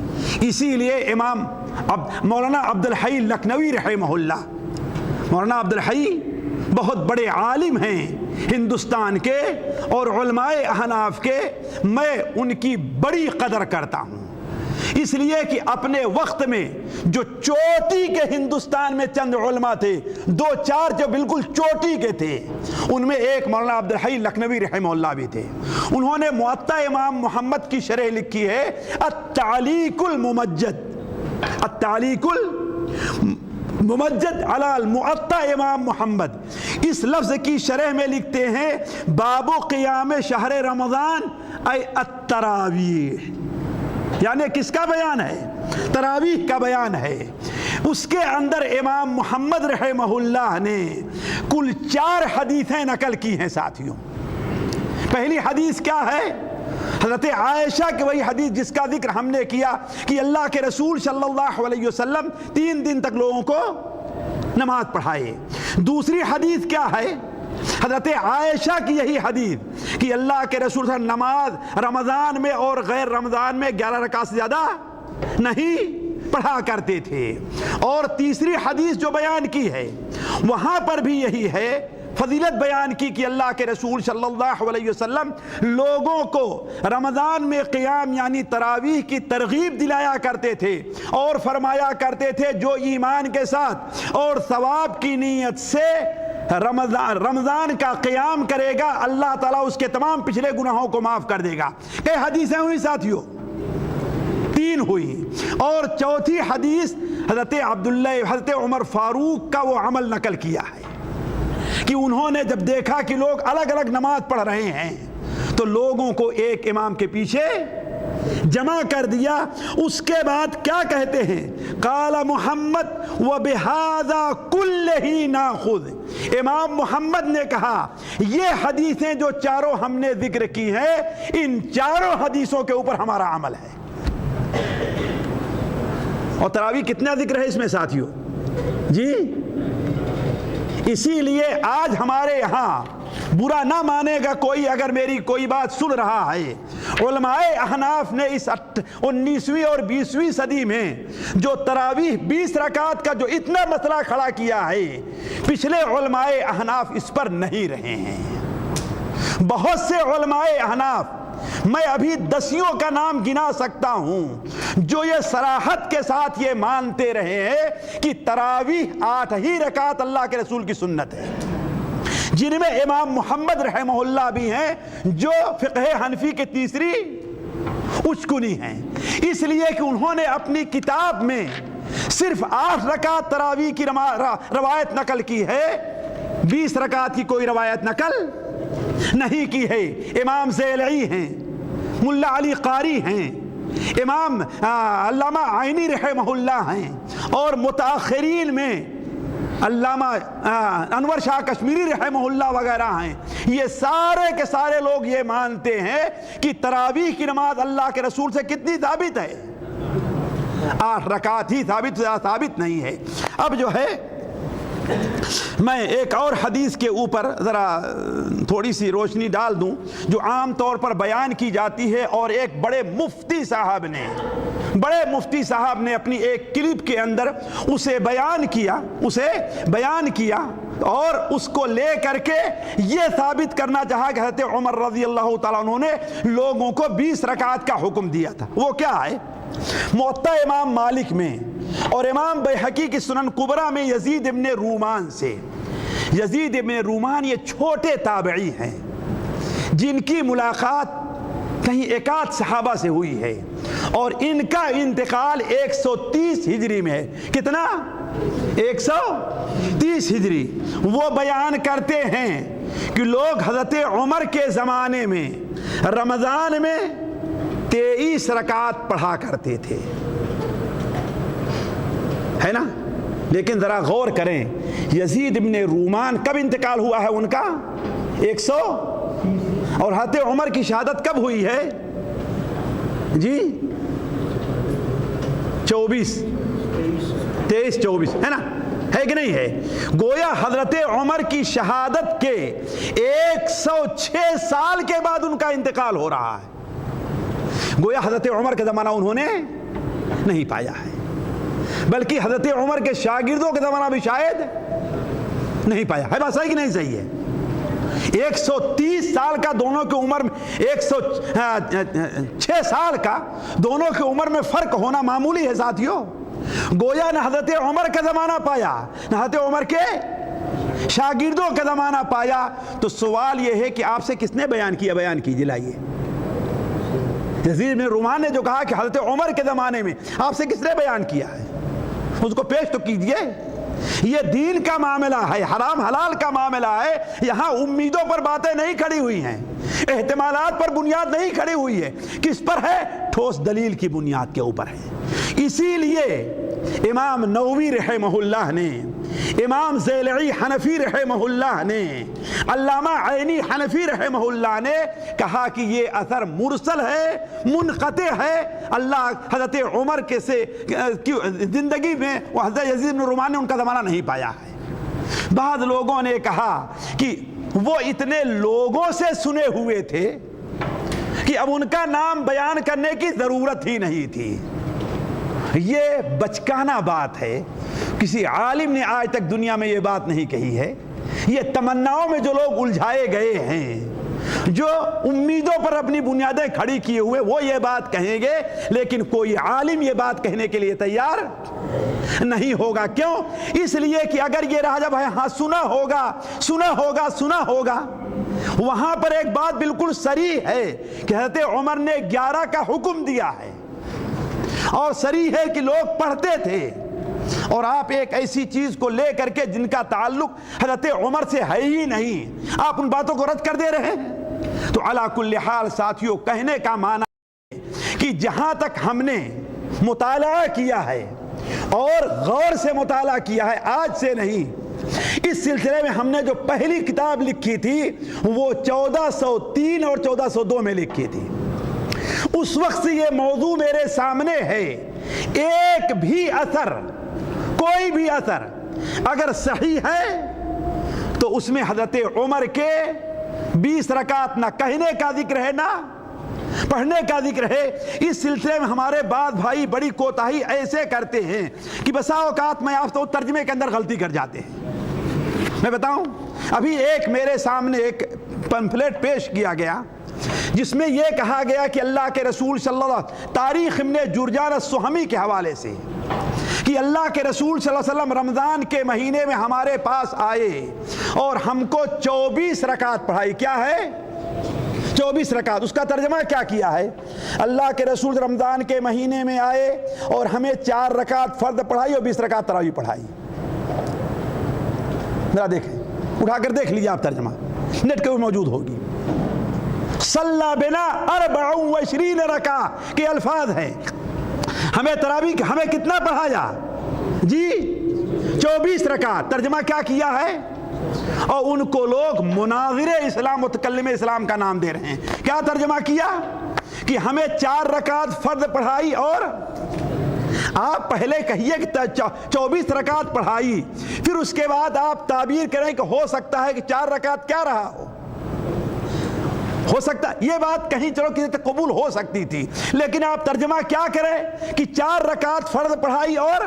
اسی لیے امام مولانا عبد الحی لکھنوی رحمہ اللہ، مولانا عبد الحی بہت بڑے عالم ہیں ہندوستان کے اور علماء احناف کے. میں ان کی بڑی قدر کرتا ہوں، اس لیے کہ اپنے وقت میں جو چوٹی کے ہندوستان میں چند علماء تھے، 2-4 جو بالکل چوٹی کے تھے، ان میں ایک مولانا عبد الحی لکھنوی رحمہ اللہ بھی تھے. انہوں نے موطا امام محمد کی شرح لکھی ہے التعلیق الممجد. التعلیق الممجد علی الموطا امام محمد. اس لفظ کی شرح میں لکھتے ہیں باب قیام شہر رمضان ای التراویح، یعنی کس کا بیان ہے؟ تراویح کا بیان ہے. اس کے اندر امام محمد رحمہ اللہ نے کل 4 حدیثیں نقل کی ہیں ساتھیوں. پہلی حدیث کیا ہے؟ حضرت عائشہ کی وہی حدیث جس کا ذکر ہم نے کیا کہ اللہ کے رسول صلی اللہ علیہ وسلم 3 دن تک لوگوں کو نماز پڑھائے. دوسری حدیث کیا ہے؟ حضرت عائشہ کی یہی حدیث کہ اللہ کے رسول صلی اللہ علیہ وسلم نماز رمضان میں اور غیر رمضان میں 11 رکعت سے زیادہ نہیں پڑھا کرتے تھے. اور تیسری حدیث جو بیان کی ہے وہاں پر بھی یہی ہے، فضیلت بیان کی کہ اللہ کے رسول صلی اللہ علیہ وسلم لوگوں کو رمضان میں قیام یعنی تراویح کی ترغیب دلایا کرتے تھے اور فرمایا کرتے تھے جو ایمان کے ساتھ اور ثواب کی نیت سے رمضان کا قیام کرے گا اللہ تعالیٰ اس کے تمام پچھلے گناہوں کو معاف کر دے گا. کئی حدیثیں ہوئی ساتھیوں؟ 3 ہوئی. اور چوتھی حدیث حضرت عمر فاروق کا وہ عمل نقل کیا ہے کہ انہوں نے جب دیکھا کہ لوگ الگ الگ نماز پڑھ رہے ہیں تو لوگوں کو ایک امام کے پیچھے جمع کر دیا. اس کے بعد کیا کہتے ہیں؟ قال محمد وبہذا کلہ ناخذ. امام محمد نے کہا یہ حدیثیں جو 4 ہم نے ذکر کی ہیں ان 4 حدیثوں کے اوپر ہمارا عمل ہے. اور تراویح کتنا ذکر ہے اس میں ساتھیوں؟ جی اسی لیے آج ہمارے یہاں برا نہ مانے گا کوئی اگر میری کوئی بات سن رہا ہے، علماء احناف نے اس 19ویں اور 20ویں صدی میں جو تراویح 20 رکعت کا جو اتنا مسئلہ کھڑا کیا ہے، پچھلے علماء احناف اس پر نہیں رہے ہیں. بہت سے علماء احناف، میں ابھی 10 کا نام گنا سکتا ہوں جو یہ صراحت کے ساتھ یہ مانتے رہے ہیں کہ تراویح 8 ہی رکعت اللہ کے رسول کی سنت ہے، جن میں امام محمد رحمہ اللہ بھی ہیں جو فقہ حنفی کے تیسری اچکنی ہیں. اس لیے کہ انہوں نے اپنی کتاب میں صرف 8 رکعت تراویح کی روایت نقل کی ہے، 20 رکعت کی کوئی روایت نقل نہیں کی ہے امام ذیلعی ہیں، ملا علی قاری ہیں، امام علامہ عینی رحمہ اللہ ہیں، اور متاخرین میں علامہ انور شاہ کشمیری رحمہ اللہ وغیرہ ہیں۔ یہ سارے کے سارے لوگ یہ مانتے ہیں کہ تراویح کی نماز اللہ کے رسول سے کتنی ثابت ہے؟ 8 رکعت ہی ثابت نہیں ہے۔ اب جو ہے میں ایک اور حدیث کے اوپر ذرا تھوڑی سی روشنی ڈال دوں جو عام طور پر بیان کی جاتی ہے، اور ایک بڑے مفتی صاحب نے اپنی ایک کلپ کے اندر اسے بیان کیا اور اس کو لے کر کے یہ ثابت کرنا چاہا کہ حضرت عمر رضی اللہ تعالیٰ عنہ نے لوگوں کو 20 رکعت کا حکم دیا تھا۔ وہ کیا ہے؟ موطا امام مالک میں اور امام بیہقی کی سنن کبریٰ میں یزید ابن رومان سے۔ یزید ابن رومان یہ چھوٹے تابعی ہیں جن کی ملاقات کہیں ایکاد صحابہ سے ہوئی ہے، اور ان کا انتقال 130 ہجری میں ہے۔ کتنا؟ 130 ہجری۔ وہ بیان کرتے ہیں کہ لوگ حضرت عمر کے زمانے میں رمضان میں 23 رکعت پڑھا کرتے تھے، ہے نا؟ لیکن ذرا غور کریں، یزید ابن رومان کب انتقال ہوا ہے ان کا؟ 100، اور حضرت عمر کی شہادت کب ہوئی ہے؟ جی 23-24 ہے نا؟ ہے کہ نہیں ہے؟ گویا حضرت عمر کی شہادت کے 106 سال کے بعد ان کا انتقال ہو رہا ہے۔ گویا حضرت عمر کا زمانہ انہوں نے نہیں پایا ہے، بلکہ حضرت عمر کے شاگردوں کا زمانہ بھی شاید نہیں پایا ہے۔ بات صحیح کہ نہیں صحیح ہے؟ 130 سال کا دونوں کی عمر میں 106 سال کا دونوں کی عمر میں فرق ہونا معمولی ہے ساتھیوں۔ گویا نہ حضرت عمر کا زمانہ پایا نہ حضرت عمر کے شاگردوں کا زمانہ پایا۔ تو سوال یہ ہے کہ آپ سے کس نے بیان کیا؟ بیان کیجیے، لائیے۔ یزید بن رومان نے جو کہا کہ حضرت عمر کے زمانے میں، آپ سے کس نے بیان کیا ہے؟ اس کو پیش تو کیجیے۔ یہ دین کا معاملہ ہے، حرام حلال کا معاملہ ہے۔ یہاں امیدوں پر باتیں نہیں کھڑی ہوئی ہیں، احتمالات پر بنیاد نہیں کھڑی ہوئی ہے۔ کس پر ہے؟ ٹھوس دلیل کی بنیاد کے اوپر ہے۔ اسی لیے امام نووی رحمہ اللہ نے، امام ذیلعی حنفی رحمہ اللہ نے، علامہ عینی حنفی رحمہ اللہ نے کہا کہ یہ اثر مرسل ہے، منقطع ہے۔ اللہ حضرت عمر کے سے زندگی میں وہ حضرت یزید بن رومان نے ان کا زمانہ نہیں پایا ہے۔ بعض لوگوں نے کہا کہ وہ اتنے لوگوں سے سنے ہوئے تھے کہ اب ان کا نام بیان کرنے کی ضرورت ہی نہیں تھی۔ یہ بچکانہ بات ہے، کسی عالم نے آج تک دنیا میں یہ بات نہیں کہی ہے۔ یہ تمناؤں میں جو لوگ الجھائے گئے ہیں، جو امیدوں پر اپنی بنیادیں کھڑی کیے ہوئے، وہ یہ بات کہیں گے، لیکن کوئی عالم یہ بات کہنے کے لیے تیار نہیں ہوگا۔ کیوں؟ اس لیے کہ اگر یہ رہا جب ہے ہاں سنا ہوگا، وہاں پر ایک بات بالکل صریح ہے کہ حضرت عمر نے 11 کا حکم دیا ہے، اور صریح ہے کہ لوگ پڑھتے تھے، اور آپ ایک ایسی چیز کو لے کر کے جن کا تعلق حضرت عمر سے ہے ہی نہیں، آپ ان باتوں کو رد کر دے رہے ہیں۔ تو علی کل حال ساتھیوں، کہنے کا معنی ہے کہ جہاں تک ہم نے مطالعہ کیا ہے اور غور سے مطالعہ کیا ہے، آج سے نہیں، اس سلسلے میں ہم نے جو پہلی کتاب لکھی تھی وہ 1403 اور 1402 میں لکھی تھی۔ اس وقت سے یہ موضوع میرے سامنے ہے۔ ایک بھی اثر، کوئی بھی اثر اگر صحیح ہے تو اس میں حضرت عمر کے 20 رکعت نہ کہنے کا ذکر ہے نہ پڑھنے کا ذکر ہے۔ اس سلسلے میں ہمارے بعض بھائی بڑی کوتاہی ایسے کرتے ہیں کہ بسا اوقات میں آپ تو ترجمے کے اندر غلطی کر جاتے ہیں۔ میں بتاؤں، ابھی ایک میرے سامنے ایک پمفلیٹ پیش کیا گیا جس میں یہ کہا گیا کہ اللہ کے رسول صلی اللہ علیہ وسلم، تاریخ ابن جرجان السہمی کے حوالے سے، کہ اللہ کے رسول صلی اللہ علیہ وسلم رمضان کے مہینے میں ہمارے پاس آئے اور ہم کو 24 رکعت پڑھائی۔ کیا ہے؟ 24 رکعت۔ اس کا ترجمہ کیا کیا ہے؟ اللہ کے رسول رمضان کے مہینے میں آئے اور ہمیں 4 رکعت فرض پڑھائی اور 20 رکعت تراویح پڑھائی۔ ذرا دیکھیں، اٹھا کر دیکھ لیجیے آپ ترجمہ۔ نیٹ کے موجود ہوگی. صلی بنا 24 رکعہ کے الفاظ ہیں. ہمیں تراویح ہمیں کتنا پڑھایا جی؟ 24 رکعت. ترجمہ کیا کیا ہے؟ اور ان کو لوگ مناظر اسلام متکلم اسلام کا نام دے رہے ہیں. کیا ترجمہ کیا؟ کہ ہمیں 4 رکعت فرض پڑھائی اور آپ پہلے کہیے کہ 24 رکعت پڑھائی, پھر اس کے بعد آپ تعبیر کریں کہ ہو سکتا ہے کہ 4 رکعت کیا رہا ہو سکتا. یہ بات کہیں چلو کسی تک قبول ہو سکتی تھی, لیکن آپ ترجمہ کیا کریں کہ 4 رکعت فرض پڑھائی اور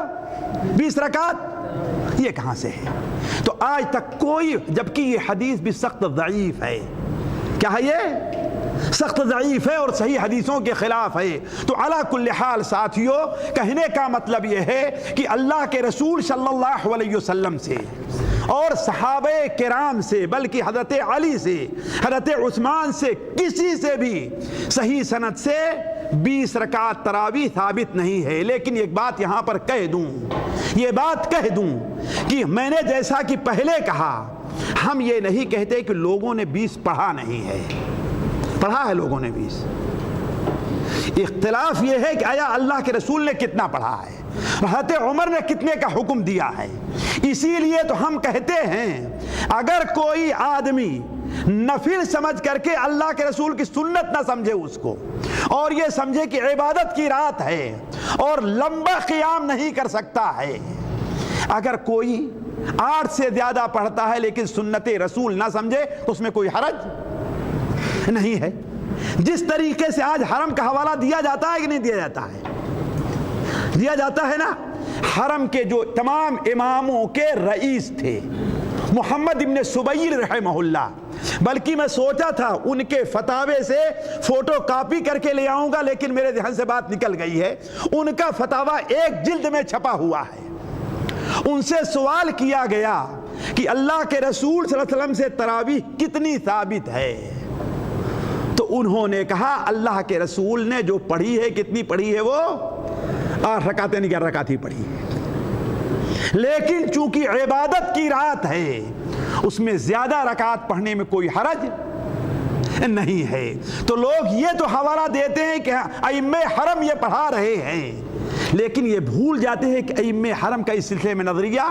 20 رکعت, یہ کہاں سے ہے؟ تو آج تک کوئی, جبکہ یہ حدیث بھی سخت ضعیف ہے. کیا ہے یہ؟ سخت ضعیف ہے اور صحیح حدیثوں کے خلاف ہے. تو علی کل حال ساتھیوں, کہنے کا مطلب یہ ہے کہ اللہ کے رسول صلی اللہ علیہ وسلم سے اور صحابہ کرام سے, بلکہ حضرت علی سے, حضرت عثمان سے, کسی سے بھی صحیح سند سے 20 رکعت تراویح ثابت نہیں ہے. لیکن ایک بات یہاں پر کہہ دوں, یہ بات کہہ دوں کہ میں نے جیسا کہ پہلے کہا, ہم یہ نہیں کہتے کہ لوگوں نے 20 پڑھا نہیں ہے. پڑھا ہے لوگوں نے 20. اختلاف یہ ہے کہ آیا اللہ کے رسول نے کتنا پڑھا ہے, حضرت عمر نے کتنے کا حکم دیا ہے. اسی لیے تو ہم کہتے ہیں اگر کوئی آدمی نفل سمجھ کر کے اللہ کے رسول کی سنت نہ سمجھے اس کو, اور یہ سمجھے کہ عبادت کی رات ہے اور لمبا قیام نہیں کر سکتا ہے, اگر کوئی 8 سے زیادہ پڑھتا ہے لیکن سنت رسول نہ سمجھے تو اس میں کوئی حرج نہیں ہے. جس طریقے سے آج حرم کا حوالہ دیا جاتا ہے کہ نہیں دیا جاتا ہے؟ دیا جاتا ہے نا. حرم کے جو تمام اماموں کے رئیس تھے محمد ابن سبیل رحمہ اللہ, بلکہ میں سوچا تھا ان کے فتاوے سے فوٹو کاپی کر کے لے آؤں گا, لیکن میرے ذہن سے بات نکل گئی ہے. ان کا فتاوہ ایک جلد میں چھپا ہوا ہے. ان سے سوال کیا گیا کہ اللہ کے رسول صلی اللہ علیہ وسلم سے تراویح کتنی ثابت ہے, تو انہوں نے کہا اللہ کے رسول نے جو پڑھی ہے, کتنی پڑھی ہے, وہ 8 رکعتیں نہیں 11 رکعت ہی پڑھی ہے. لیکن چونکہ عبادت کی رات ہے اس میں زیادہ رکعت پڑھنے میں کوئی حرج نہیں ہے. تو لوگ یہ تو حوالہ دیتے ہیں کہ ائمہ حرم یہ پڑھا رہے ہیں, لیکن یہ بھول جاتے ہیں کہ ائمہ حرم کا اس سلسلے میں نظریہ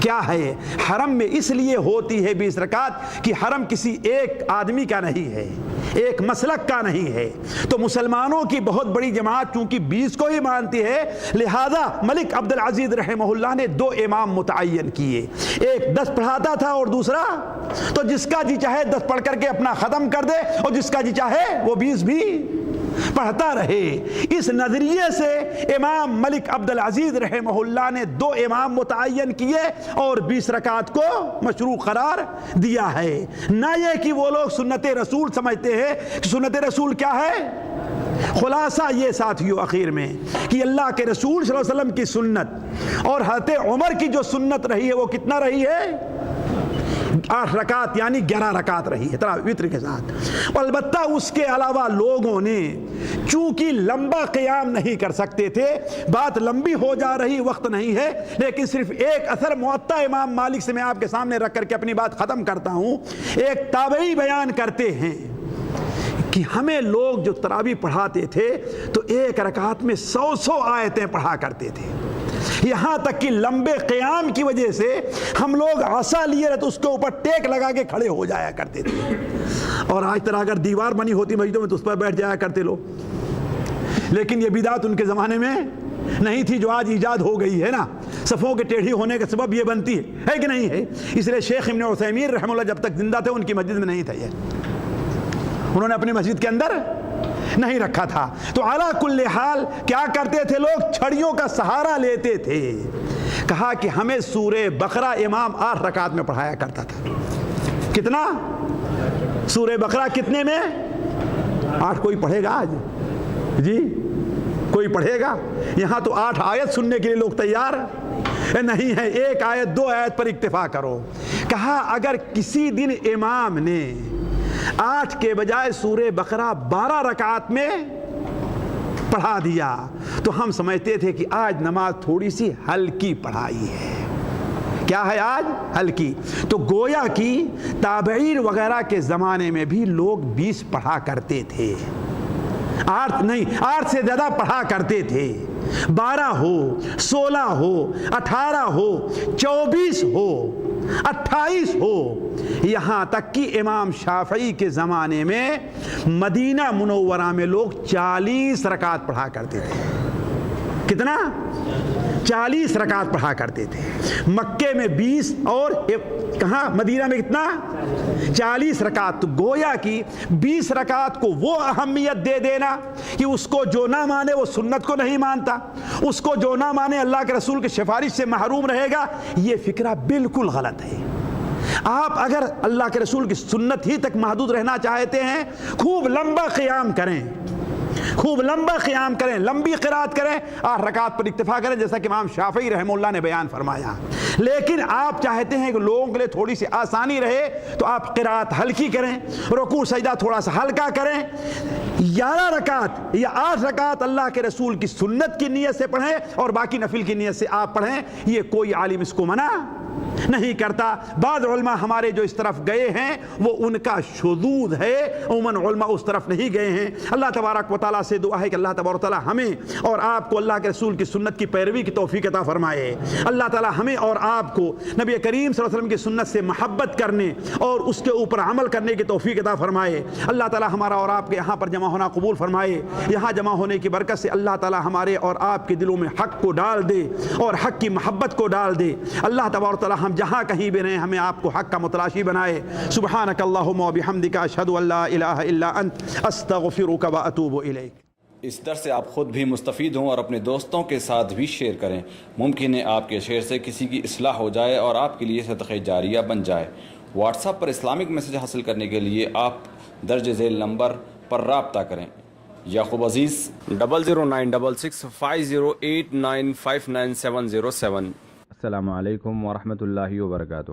کیا ہے. حرم میں اس لیے ہوتی ہے 20 رکعت کہ حرم کسی ایک آدمی کا نہیں ہے, ایک مسلک کا نہیں ہے. تو مسلمانوں کی بہت بڑی جماعت چونکہ 20 کو ہی مانتی ہے, لہذا ملک عبد العزیز رحمہ اللہ نے 2 امام متعین کیے, ایک 10 پڑھاتا تھا اور دوسرا تو جس کا جی چاہے 10 پڑھ کر کے اپنا ختم کر دے, اور جس کا جی چاہے وہ 20 بھی پڑھتا رہے. اس نظریے سے امام ملک عبد العزیز رحمہ اللہ نے 2 امام متعین کیے اور 20 رکعت کو مشروع قرار دیا ہے. نہ یہ کہ وہ لوگ سنت رسول سمجھتے ہیں کہ سنت رسول کیا ہے. خلاصہ یہ ساتھیوں اخیر میں کہ اللہ کے رسول صلی اللہ علیہ وسلم کی سنت اور حضرت عمر کی جو سنت رہی ہے وہ کتنا رہی ہے, 8 رکعت یعنی 11 رکعت رہی ہے وتر کے ساتھ. البتہ اس کے علاوہ لوگوں نے چونکہ لمبا قیام نہیں کر سکتے تھے, بات لمبی ہو جا رہی, وقت نہیں ہے, لیکن صرف ایک اثر موطا امام مالک سے میں آپ کے سامنے رکھ کر کے اپنی بات ختم کرتا ہوں. ایک تابعی بیان کرتے ہیں کہ ہمیں لوگ جو تراویح پڑھاتے تھے تو ایک رکعت میں 100 آیتیں پڑھا کرتے تھے, یہاں تک کہ لمبے قیام کی وجہ سے ہم لوگ عصا لیے رہتے اس کے اوپر ٹیک لگا کے کھڑے ہو جایا کرتے تھے. اور آج طرح اگر دیوار بنی ہوتی مسجدوں میں تو اس پر بیٹھ جایا کرتے لوگ, لیکن یہ بدعت ان کے زمانے میں نہیں تھی جو آج ایجاد ہو گئی ہے نا. صفوں کے ٹیڑھی ہونے کا سبب یہ بنتی ہے کہ نہیں ہے. اس لیے شیخ ابن عثیمین رحمہ اللہ جب تک زندہ تھے ان کی مسجد میں نہیں تھا, یہ انہوں نے اپنی مسجد کے اندر نہیں رکھا تھا. تو علی کل حال کیا کرتے تھے لوگ, چھڑیوں کا سہارا لیتے تھے. کہا کہ ہمیں سورہ بقرہ امام 8 رکعت میں پڑھایا کرتا تھا. کتنا؟ سورہ بقرہ کتنے میں؟ 8. کوئی پڑھے گا آج جی؟ کوئی پڑھے گا؟ یہاں تو 8 آیت سننے کے لیے لوگ تیار نہیں ہے, 1 آیت 2 آیت پر اکتفا کرو. کہا اگر کسی دن امام نے 8 کے بجائے سورہ بقرہ 12 رکعت میں پڑھا دیا تو ہم سمجھتے تھے کہ آج نماز تھوڑی سی ہلکی پڑھائی ہے. کیا ہے آج؟ ہلکی. تو گویا کی تابعین وغیرہ کے زمانے میں بھی لوگ 20 پڑھا کرتے تھے. 8 سے زیادہ پڑھا کرتے تھے. 12 ہو، 16 ہو، 18 ہو، 24 ہو، 28 ہو. یہاں تک کہ امام شافعی کے زمانے میں مدینہ منورہ میں لوگ 40 رکعت پڑھا کرتے تھے. کتنا؟ 40 رکعت پڑھا کرتے تھے. مکے میں 20 اور کہاں مدینہ میں کتنا؟ 40 رکعت. تو گویا کی 20 رکعت کو وہ اہمیت دے دینا کہ اس کو جو نہ مانے وہ سنت کو نہیں مانتا، اس کو جو نہ مانے اللہ کے رسول کی سفارش سے محروم رہے گا. یہ فکرہ بالکل غلط ہے. آپ اگر اللہ کے رسول کی سنت ہی تک محدود رہنا چاہتے ہیں، خوب لمبا قیام کریں، خوب لمبا قیام کریں، لمبی قرات کریں، 8 رکعت پر اکتفا کریں جیسا کہ امام شافعی رحمہ اللہ نے بیان فرمایا. لیکن آپ چاہتے ہیں کہ لوگوں کے لیے تھوڑی سی آسانی رہے تو آپ قرات ہلکی کریں، رکوع سجدہ تھوڑا سا ہلکا کریں. 11 رکعت یا 8 رکعت اللہ کے رسول کی سنت کی نیت سے پڑھیں اور باقی نفل کی نیت سے آپ پڑھیں. یہ کوئی عالم اس کو منع نہیں کرتا. بعض علماء ہمارے جو اس طرف گئے ہیں وہ ان کا شذوذ ہے، عموماً علماء اس طرف نہیں گئے ہیں. اللہ تبارک و تعالیٰ سے دعا ہے کہ اللہ تبارک و تعالیٰ ہمیں اور آپ کو اللہ کے رسول کی سنت کی پیروی کی توفیق عطا فرمائے. اللہ تعالیٰ ہمیں اور آپ کو نبی کریم صلی اللہ علیہ وسلم کی سنت سے محبت کرنے اور اس کے اوپر عمل کرنے کی توفیق عطا فرمائے. اللہ تعالیٰ ہمارا اور آپ کے یہاں پر جمع ہونا قبول فرمائے. یہاں جمع ہونے کی برکت سے اللہ تعالیٰ ہمارے اور آپ کے دلوں میں حق کو ڈال دے اور حق کی محبت کو ڈال دے. اللہ تبارک و تعالیٰ ہم جہاں کہیں بھی رہیں ہمیں آپ کو حق کا متلاشی بنائے. سبحانک اللہم و بحمدک اشہد ان لا الہ الا انت استغفرک و اتوب الیک. اس درس سے آپ خود بھی مستفید ہوں اور اپنے دوستوں کے ساتھ بھی شیئر کریں. ممکن ہے آپ کے شیئر سے کسی کی اصلاح ہو جائے اور آپ کے لیے صدقہ جاریہ بن جائے. واٹس ایپ پر اسلامک میسیج حاصل کرنے کے لیے آپ درج ذیل نمبر پر رابطہ کریں. یعقوب عزیز 009665089599707. السلام علیکم ورحمۃ اللہ وبرکاتہ.